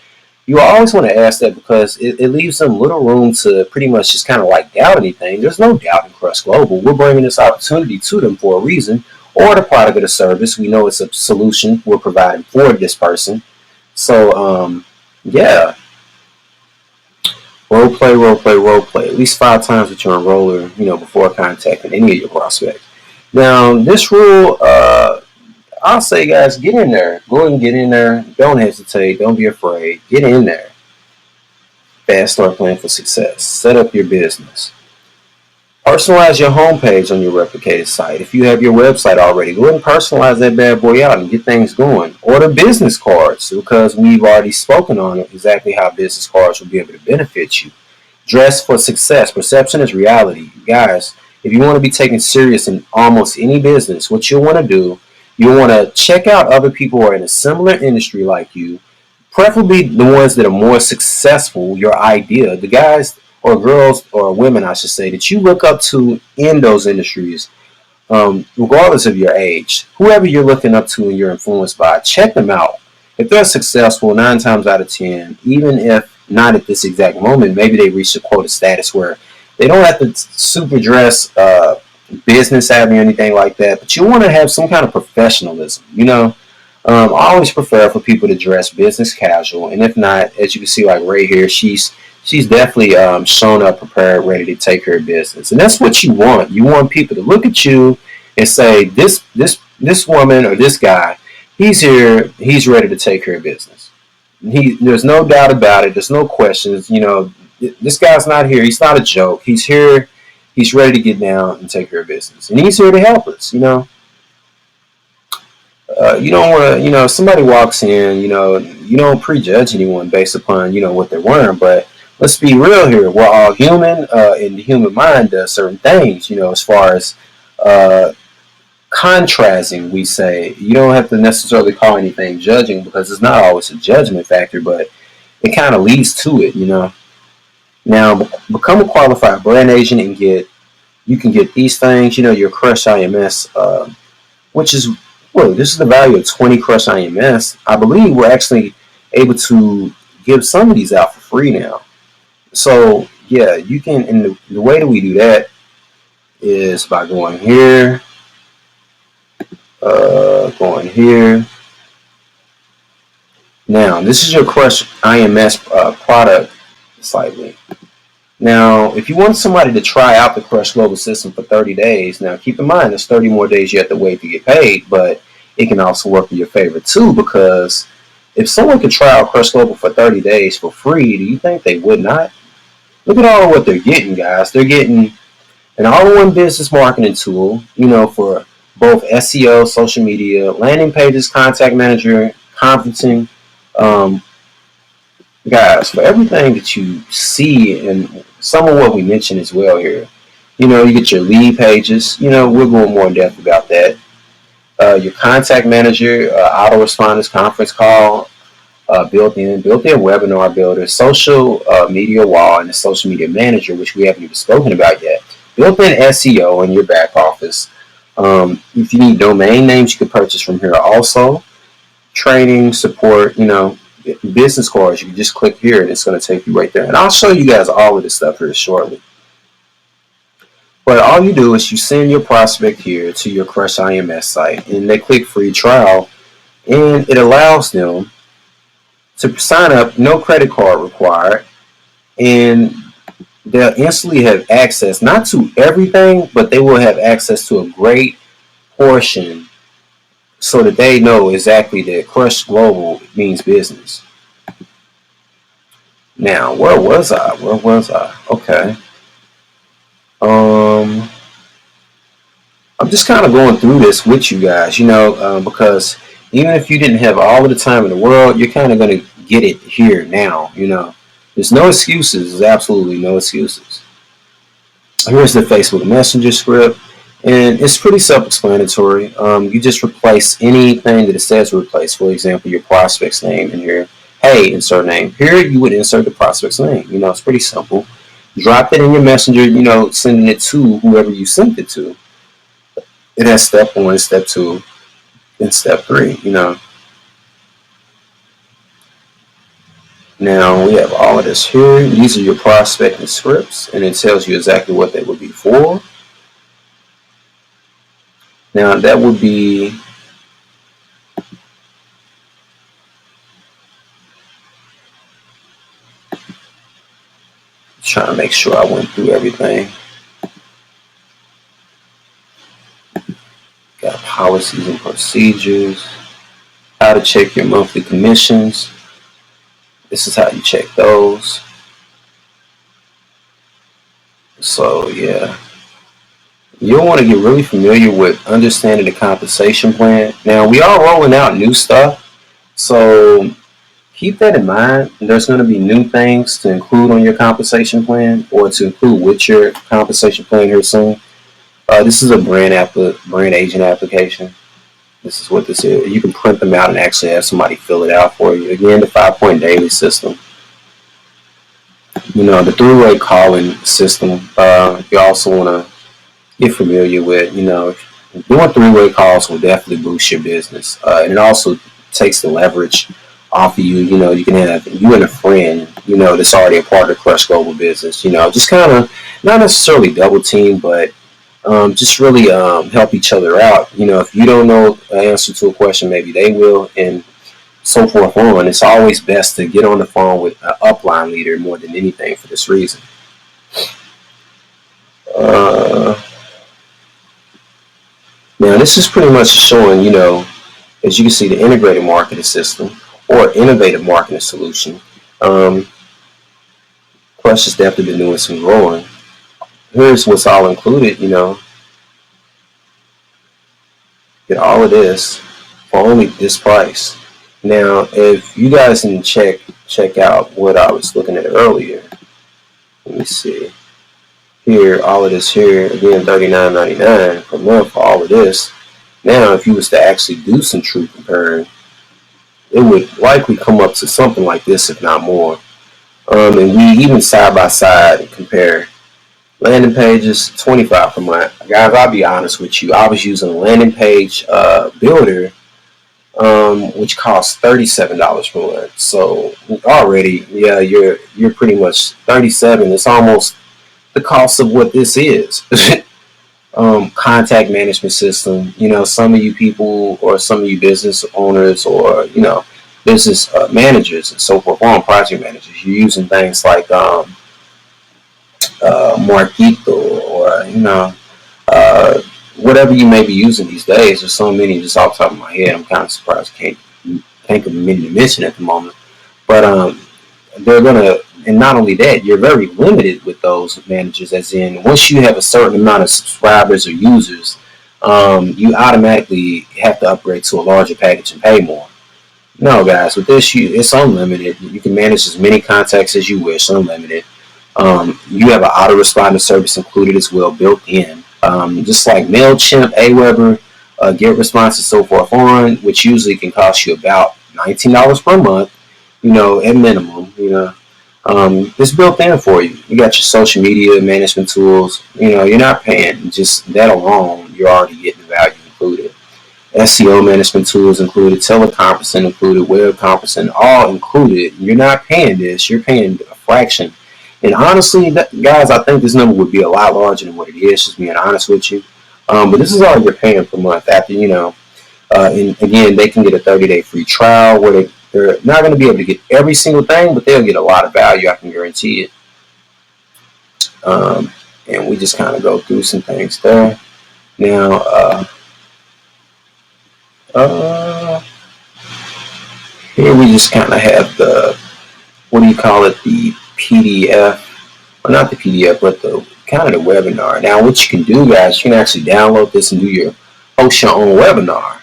you always want to ask that, because it leaves them little room to pretty much just kind of like doubt anything. There's no doubt in Crush Global. We're bringing this opportunity to them for a reason, or the product or the service. We know it's a solution we're providing for this person. So, yeah. Role play. At least 5 times with your enroller, before contacting any of your prospects. Now, this rule, I'll say, guys, get in there. Go ahead and get in there. Don't hesitate. Don't be afraid. Get in there. Fast start plan for success. Set up your business. Personalize your homepage on your replicated site. If you have your website already, go ahead and personalize that bad boy out and get things going. Order business cards, because we've already spoken on it, exactly how business cards will be able to benefit you. Dress for success. Perception is reality. Guys, if you want to be taken serious in almost any business, what you'll want to do, you'll want to check out other people who are in a similar industry like you, preferably the ones that are more successful, your idea, the guys or girls or women, I should say, that you look up to in those industries, regardless of your age. Whoever you're looking up to and you're influenced by, check them out. If they're successful, 9 times out of 10, even if not at this exact moment, maybe they reach a quota status where they don't have to super dress business savvy or anything like that, but you want to have some kind of professionalism. I always prefer for people to dress business casual, and if not, as you can see, like right here, she's definitely shown up prepared, ready to take care of business, and that's what you want. You want people to look at you and say, this woman or this guy, he's here, he's ready to take care of business. There's no doubt about it. There's no questions. This guy's not here. He's not a joke. He's here. He's ready to get down and take care of business, and he's here to help us. You don't want to. If somebody walks in, you don't prejudge anyone based upon what they're wearing. But let's be real here. We're all human, and the human mind does certain things. As far as contrasting, we say you don't have to necessarily call anything judging, because it's not always a judgment factor, but it kind of leads to it. Now, become a qualified brand agent and you can get these things, your Crush IMS, which is, this is the value of 20 Crush IMS. I believe we're actually able to give some of these out for free now. So, yeah, you can, and the way that we do that is by going here, Now, this is your Crush IMS product slightly. Now, if you want somebody to try out the Crush Global System for 30 days, now keep in mind there's 30 more days you have to wait to get paid, but it can also work in your favor too, because if someone could try out Crush Global for 30 days for free, do you think they would not? Look at all of what they're getting, guys. They're getting an all-in-one business marketing tool, for both SEO, social media, landing pages, contact manager, conferencing. Um, Guys, for everything that you see and some of what we mentioned as well here, you get your lead pages. We're going more in depth about that. Your contact manager, autoresponders, conference call, built-in webinar builder, social media wall, and the social media manager, which we haven't even spoken about yet. Built-in SEO in your back office. If you need domain names, you can purchase from here also. Training, support, business cards. You can just click here and it's going to take you right there. And I'll show you guys all of this stuff here shortly. But all you do is you send your prospect here to your Crush IMS site and they click free trial, and it allows them to sign up, no credit card required, and they'll instantly have access, not to everything, but they will have access to a great portion so that they know exactly that Crush Global means business. Now, where was I? Okay. I'm just kind of going through this with you guys, because even if you didn't have all of the time in the world, you're kind of going to get it here now, There's no excuses. There's absolutely no excuses. Here's the Facebook Messenger script, and it's pretty self-explanatory. You just replace anything that it says replace. For example, your prospect's name in here. Hey, insert name. Here you would insert the prospect's name. It's pretty simple. Drop it in your messenger, sending it to whoever you sent it to. It has step 1, step 2, and step 3, Now we have all of this here. These are your prospecting scripts, and it tells you exactly what they would be for. Now that would be trying to make sure I went through everything. Got policies and procedures, how to check your monthly commissions. This is how you check those. So yeah, you'll want to get really familiar with understanding the compensation plan. Now we are rolling out new stuff, so keep that in mind. There's going to be new things to include on your compensation plan, or to include with your compensation plan here soon. This is a brand agent application. This is what this is. You can print them out and actually have somebody fill it out for you. Again, the 5-point daily system. The 3-way calling system. You also want to get familiar with. Doing 3-way calls will definitely boost your business, and it also takes the leverage off of you. You can have you and a friend, that's already a part of Crush Global business. Just kind of not necessarily double team, but just really help each other out. If you don't know the answer to a question, maybe they will, and so forth on. It's always best to get on the phone with an upline leader more than anything for this reason. Now, this is pretty much showing, as you can see, the integrated marketing system or innovative marketing solution. Crush has definitely been doing some growing. Here's what's all included, Get all of this for only this price. Now, if you guys can check out what I was looking at earlier, let me see. Here, all of this here, again, $39.99 per month for all of this. Now, if you was to actually do some true comparing, it would likely come up to something like this, if not more. And we even side by side compare. Landing pages, $25 per month. Guys, I'll be honest with you. I was using a landing page builder, which costs $37 per month. So already, yeah, you're pretty much $37. It's almost the cost of what this is. Contact management system. Some of you people or some of you business owners or business managers and so forth on, project managers. You're using things like Marquito or whatever you may be using these days. There's so many just off the top of my head. I'm kind of surprised I can't think of many to mention at the moment. But they're gonna, and not only that, you're very limited with those managers. As in, once you have a certain amount of subscribers or users, you automatically have to upgrade to a larger package and pay more. No, guys, with this, it's unlimited. You can manage as many contacts as you wish, unlimited. You have an autoresponder service included as well, built in. Just like MailChimp, Aweber, GetResponse, and so forth on, which usually can cost you about $19 per month, at minimum, it's built in for you. You got your social media management tools, you're not paying just that alone, you're already getting the value included. SEO management tools included, teleconferencing included, web conferencing, all included. You're not paying this, you're paying a fraction. And honestly, guys, I think this number would be a lot larger than what it is, just being honest with you. But this is all you're paying per month after, and again, they can get a 30-day free trial where they're not going to be able to get every single thing, but they'll get a lot of value, I can guarantee it. And we just kind of go through some things there. Now, here we just kind of have the, the PDF, well, not the PDF, but the kind of the webinar. Now, what you can do, guys, you can actually download this and host your own webinar.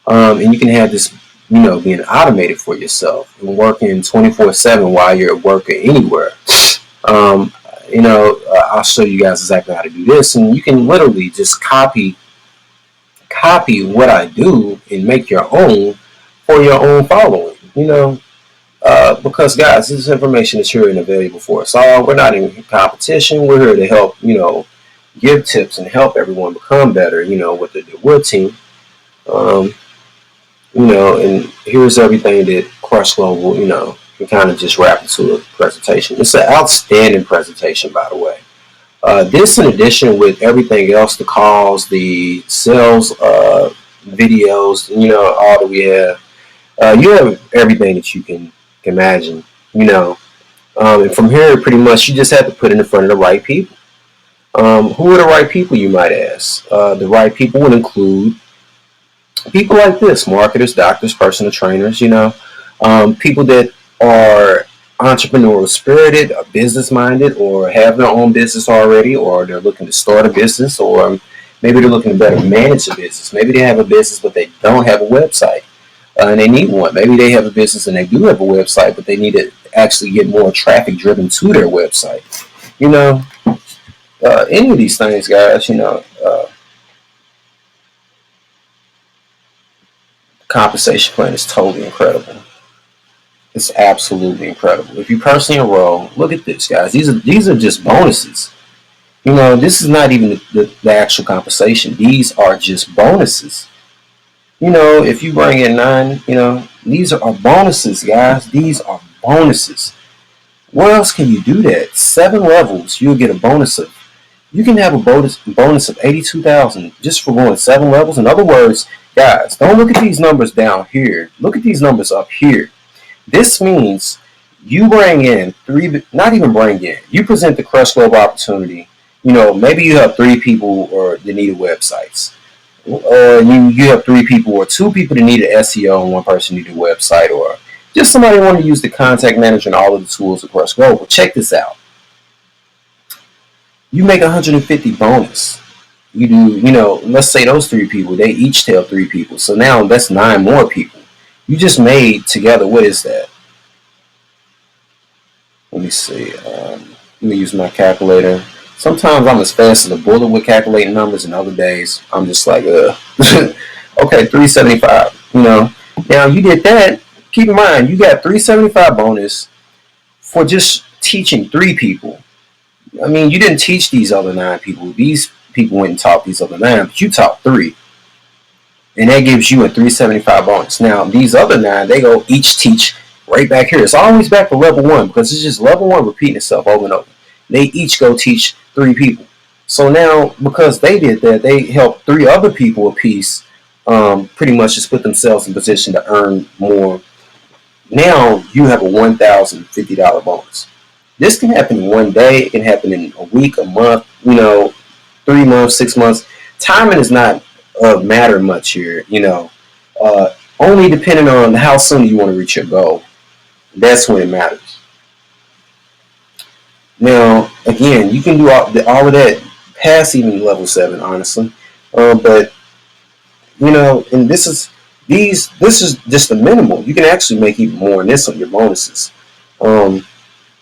And you can have this, being automated for yourself and working 24/7 while you're at work or anywhere. I'll show you guys exactly how to do this, and you can literally just copy what I do and make your own for your own following. Because guys, this information is here and available for us all. We're not in competition. We're here to help, give tips and help everyone become better, with the Wood team. And here's everything that Crush Global, can kind of just wrap into a presentation. It's an outstanding presentation, by the way. This, in addition with everything else, the calls, the sales videos, all that we have, you have everything that you can imagine, and from here, pretty much, you just have to put it in front of the right people. Who are the right people, you might ask? The right people would include people like this: marketers, doctors, personal trainers, people that are entrepreneurial spirited, or business minded, or have their own business already, or they're looking to start a business, or maybe they're looking to better manage a business. Maybe they have a business, but they don't have a website. And they need one. Maybe they have a business and they do have a website, but they need to actually get more traffic driven to their website. Any of these things, guys, compensation plan is totally incredible. It's absolutely incredible. If you personally enroll, look at this, guys. These are just bonuses. This is not even the actual compensation. These are just bonuses. If you bring in 9, these are bonuses, guys. These are bonuses. Where else can you do that? 7 levels, you'll get a bonus of. You can have a bonus of 82,000 just for going 7 levels. In other words, guys, don't look at these numbers down here. Look at these numbers up here. This means you bring in 3, not even bring in. You present the Crush Global opportunity. Maybe you have 3 people or that needed websites. Or you have 3 people or 2 people that need an SEO and 1 person need a website, or just somebody want to use the contact manager and all of the tools of Crush Global. Check this out. You make 150 bonus. You do, let's say those 3 people, they each tell 3 people. So now that's 9 more people. You just made together, what is that? Let me see. Let me use my calculator. Sometimes I'm as fast as a bullet with calculating numbers, and other days I'm just like, okay, 375. Now you did that. Keep in mind, you got 375 bonus for just teaching 3 people. I mean, you didn't teach these other 9 people. These people went and taught these other 9, but you taught 3. And that gives you a 375 bonus. Now, these other 9, they go each teach right back here. It's always back to level 1 because it's just level 1 repeating itself over and over. They each go teach 3 people. So now, because they did that, they helped 3 other people apiece pretty much just put themselves in position to earn more now you have a $1,050 bonus. This can happen in one day. It can happen in a week, a month, 3 months, 6 months. Timing is not a matter much here, only depending on how soon you want to reach your goal. That's when it matters. Now, again, you can do all of that past even level 7, honestly. But and this is just the minimal. You can actually make even more than this on your bonuses. But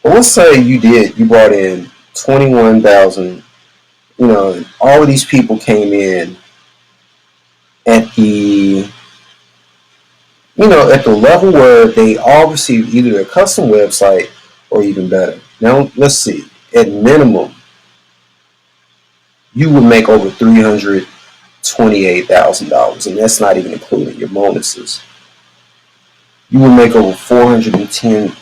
let's say you brought in 21,000. All of these people came in at the at the level where they all received either a custom website or even better. Now let's see. At minimum, you would make over $328,000, and that's not even including your bonuses. You would make over 410.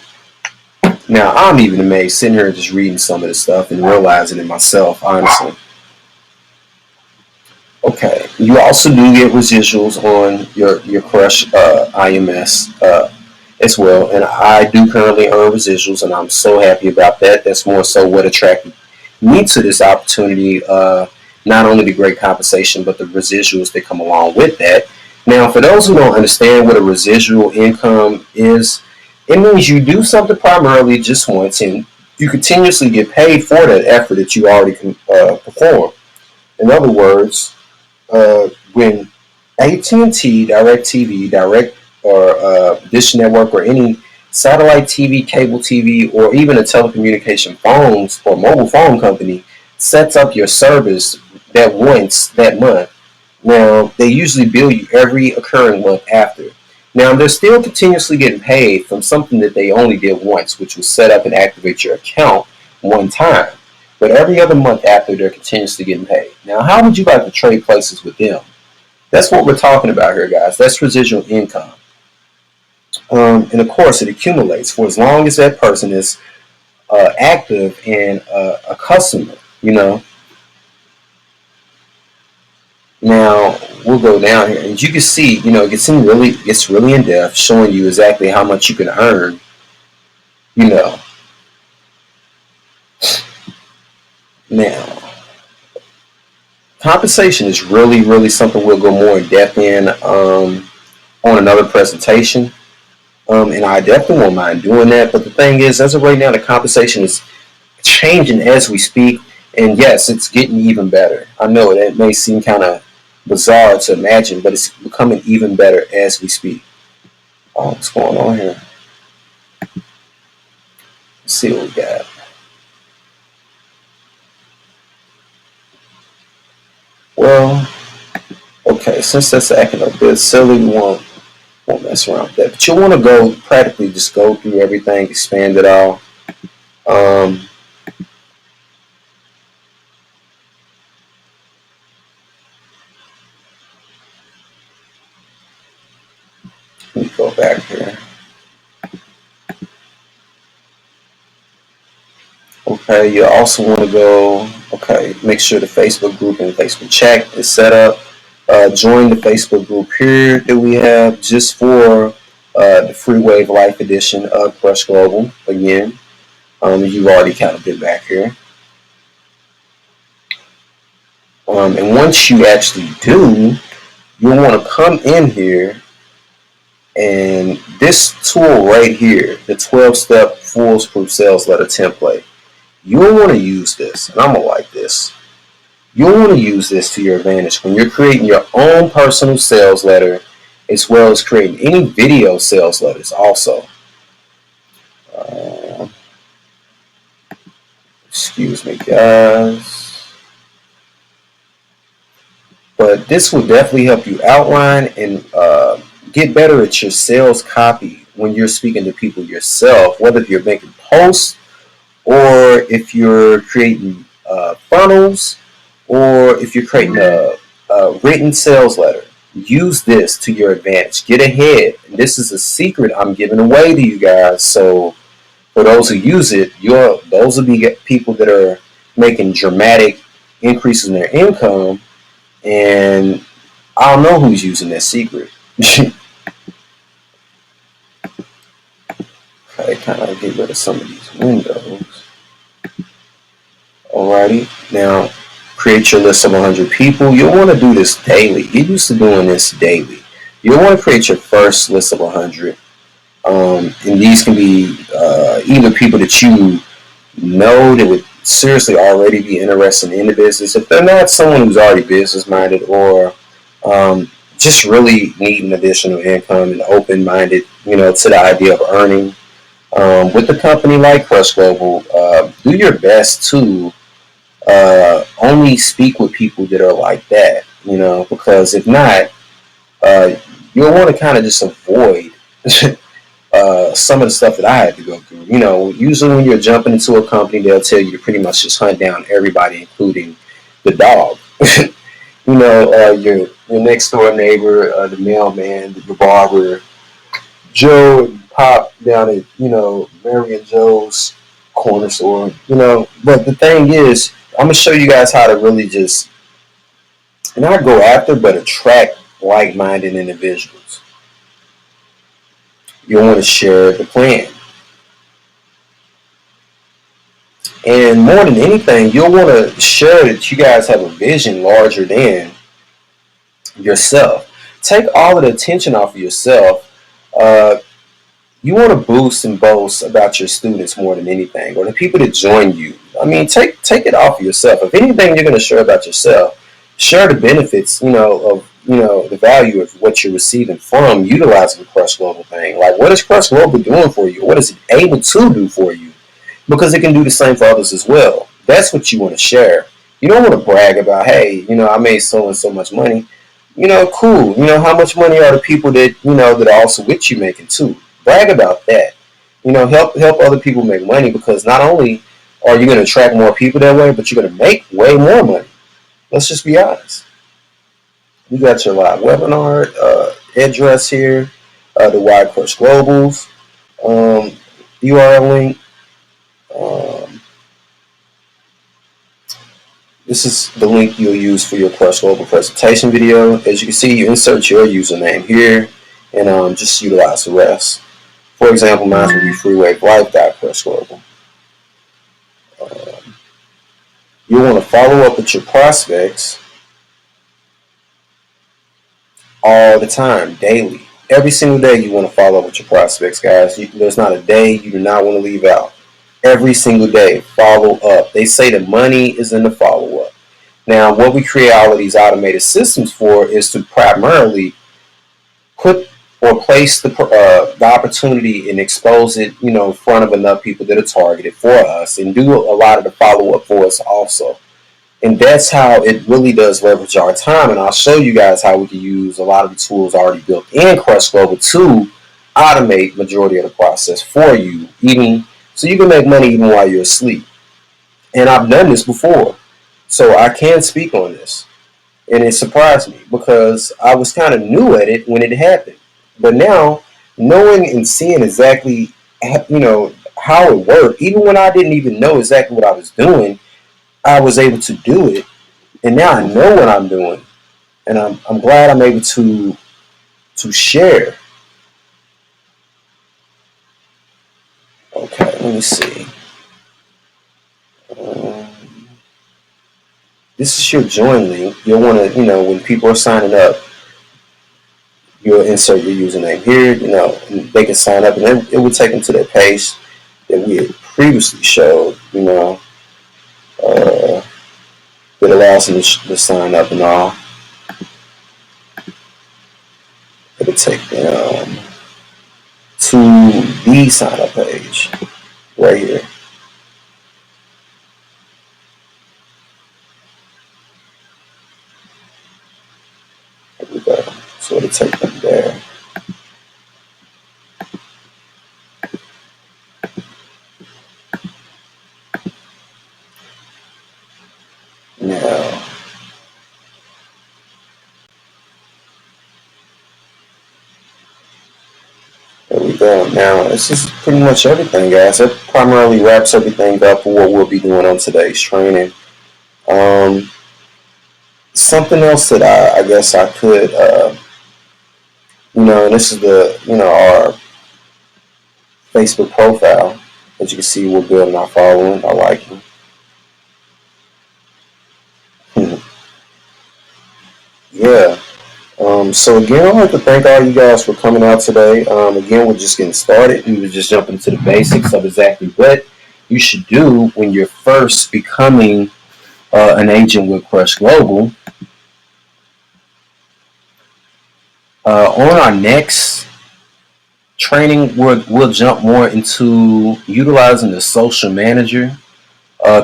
Now I'm even amazed sitting here just reading some of this stuff and realizing it myself, honestly. Okay, you also do get residuals on your Crush IMS as well, and I do currently earn residuals, and I'm so happy about that. That's more so what attracted me to this opportunity. Not only the great compensation, but the residuals that come along with that. Now, for those who don't understand what a residual income is, it means you do something primarily just once, and you continuously get paid for that effort that you already perform. In other words, when AT&T, DirecTV, Direct, or Dish Network, or any satellite TV, cable TV, or even a telecommunication phones or mobile phone company sets up your service that once that month, now they usually bill you every occurring month after. Now they're still continuously getting paid from something that they only did once, which was set up and activate your account one time. But every other month after, they're continuously getting paid. Now, how would you like to trade places with them? That's what we're talking about here, guys. That's residual income. And of course, it accumulates for as long as that person is active and a customer. Now we'll go down here, and you can see, it gets really in depth, showing you exactly how much you can earn. Now, compensation is really, really something we'll go more in depth in on another presentation. And I definitely won't mind doing that. But the thing is, as of right now, the compensation is changing as we speak. And yes, it's getting even better. I know that may seem kind of bizarre to imagine, but it's becoming even better as we speak. What's going on here? Let's see what we got. Well, okay, since that's acting a bit silly, we won't mess around with that. But you'll want to practically just go through everything, expand it all. Let me go back here. Okay, you also want to make sure the Facebook group and Facebook chat is set up. Join the Facebook group here that we have just for the Free Wave Life edition of Crush Global. Again, you've already kind of been back here. And once you actually do, you'll want to come in here, and this tool right here, the 12-step foolproof sales letter template, you'll want to use this, and I'm going to like this. You'll want to use this to your advantage when you're creating your own personal sales letter, as well as creating any video sales letters also. Excuse me, guys. But this will definitely help you outline and get better at your sales copy when you're speaking to people yourself, whether you're making posts or if you're creating funnels, or if you're creating a written sales letter. Use this to your advantage. Get ahead. And this is a secret I'm giving away to you guys. So for those who use it, those will be people that are making dramatic increases in their income. And I don't know who's using that secret. kind of get rid of some of these windows. Alrighty, now create your list of 100 people. You'll want to do this daily. Get used to doing this daily. You'll want to create your first list of 100. And these can be either people that you know that would seriously already be interested in the business. If they're not someone who's already business minded, or just really needing additional income and open minded, to the idea of earning with a company like Crush Global, do your best to only speak with people that are like that, because if not, you'll want to kind of just avoid some of the stuff that I had to go through. Usually when you're jumping into a company, they'll tell you to pretty much just hunt down everybody, including the dog. Your next door neighbor, the mailman, the barber, Joe and Pop down at, Mary and Joe's corner store, But the thing is, I'm going to show you guys how to really just not go after, but attract like-minded individuals. You'll want to share the plan. And more than anything, you'll want to share that you guys have a vision larger than yourself. Take all of the attention off of yourself. You want to boost and boast about your students more than anything, or the people that join you. I mean, take it off of yourself. If anything, you're going to share about yourself. Share the benefits, of the value of what you're receiving from utilizing the Crush Global thing. Like, what is Crush Global doing for you? What is it able to do for you? Because it can do the same for others as well. That's what you want to share. You don't want to brag about, hey, I made so and so much money. Cool. How much money are the people that, that are also with you making too? Brag about that. Help other people make money, because not only are you going to attract more people that way, but you're going to make way more money. Let's just be honest. You got your live webinar address here, the Why Crush Globals URL link. This is the link you'll use for your Crush Global presentation video. As you can see, you insert your username here and just utilize the rest. For example, mine would be freewavelife.crushglobal. You'll want to follow up with your prospects all the time, daily. Every single day you want to follow up with your prospects, guys. There's not a day you do not want to leave out. Every single day, follow up. They say the money is in the follow-up. Now, what we create all of these automated systems for is to primarily put or place the opportunity and expose it, in front of enough people that are targeted for us, and do a lot of the follow-up for us also. And that's how it really does leverage our time. And I'll show you guys how we can use a lot of the tools already built in Crush Global to automate majority of the process for you, so you can make money even while you're asleep. And I've done this before, so I can speak on this. And it surprised me because I was kind of new at it when it happened. But now, knowing and seeing exactly, how it worked, even when I didn't even know exactly what I was doing, I was able to do it. And now I know what I'm doing. And I'm glad I'm able to share. Okay, let me see. This is your join link. You'll want to, when people are signing up, you'll insert your username here, and they can sign up, and then it will take them to their page that we had previously showed, that allows them to sign up and all. It'll take them to the sign up page right here. There we go. So it'll take them there. Now, there we go. Now, this is pretty much everything, guys. That primarily wraps everything up for what we'll be doing on today's training. Something else that I guess I could, and this is our Facebook profile. As you can see, we're building our following, our liking. Yeah. So again, I'd like to thank all you guys for coming out today. Again, we're just getting started. We were just jumping to the basics of exactly what you should do when you're first becoming an agent with Crush Global. On our next training, we'll jump more into utilizing the social manager,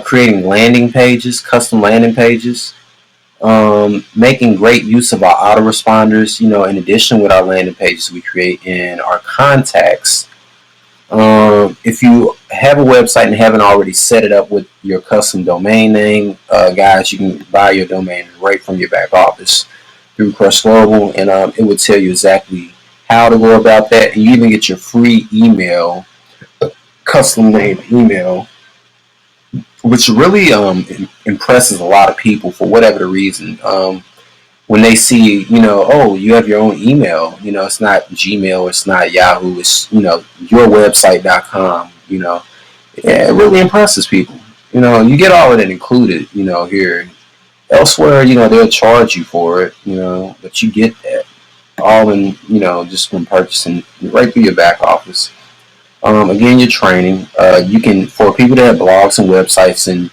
creating landing pages, custom landing pages, making great use of our autoresponders. In addition with our landing pages we create in our contacts. If you have a website and haven't already set it up with your custom domain name, guys, you can buy your domain right from your back office through Crush Global, and it will tell you exactly how to go about that. And you even get your free email, custom name email, which really impresses a lot of people for whatever the reason. When they see, oh, you have your own email, it's not Gmail, it's not Yahoo, it's, yourwebsite.com, yeah, it really impresses people. You get all of that included, here. Elsewhere, they'll charge you for it, but you get that all in, just from purchasing right through your back office. Again, your training, you can, for people that have blogs and websites and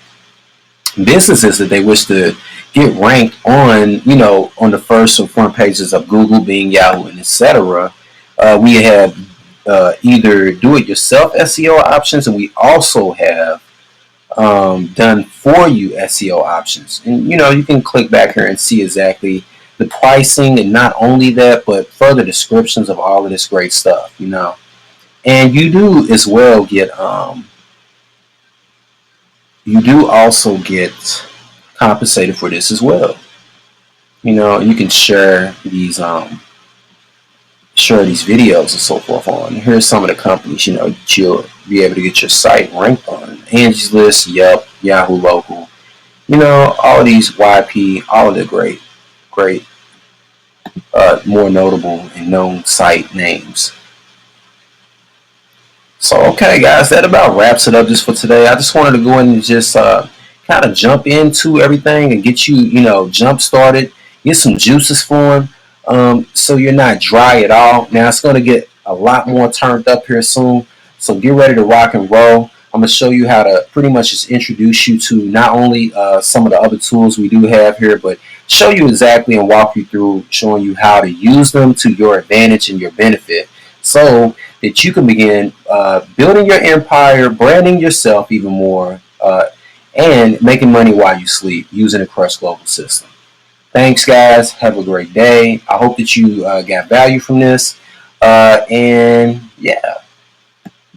businesses that they wish to get ranked on, on the first or front pages of Google, Bing, Yahoo, and etc. We have either do-it-yourself SEO options, and we also have done for you SEO options. And you can click back here and see exactly the pricing, and not only that, but further descriptions of all of this great stuff. And you do as well get you do also get compensated for this as well. You can share these videos and so forth on. Here's some of the companies that you'll be able to get your site ranked on: Angie's List, Yelp, Yahoo Local. All of these YP, all of the great, more notable and known site names. So, okay, guys, that about wraps it up just for today. I just wanted to go in and just kind of jump into everything and get you, jump started, get some juices flowing, so you're not dry at all. Now, it's going to get a lot more turned up here soon, so get ready to rock and roll. I'm going to show you how to pretty much just introduce you to not only some of the other tools we do have here, but show you exactly and walk you through showing you how to use them to your advantage and your benefit, so that you can begin building your empire, branding yourself even more, and making money while you sleep using the Crush Global system. Thanks, guys. Have a great day. I hope that you got value from this. And yeah.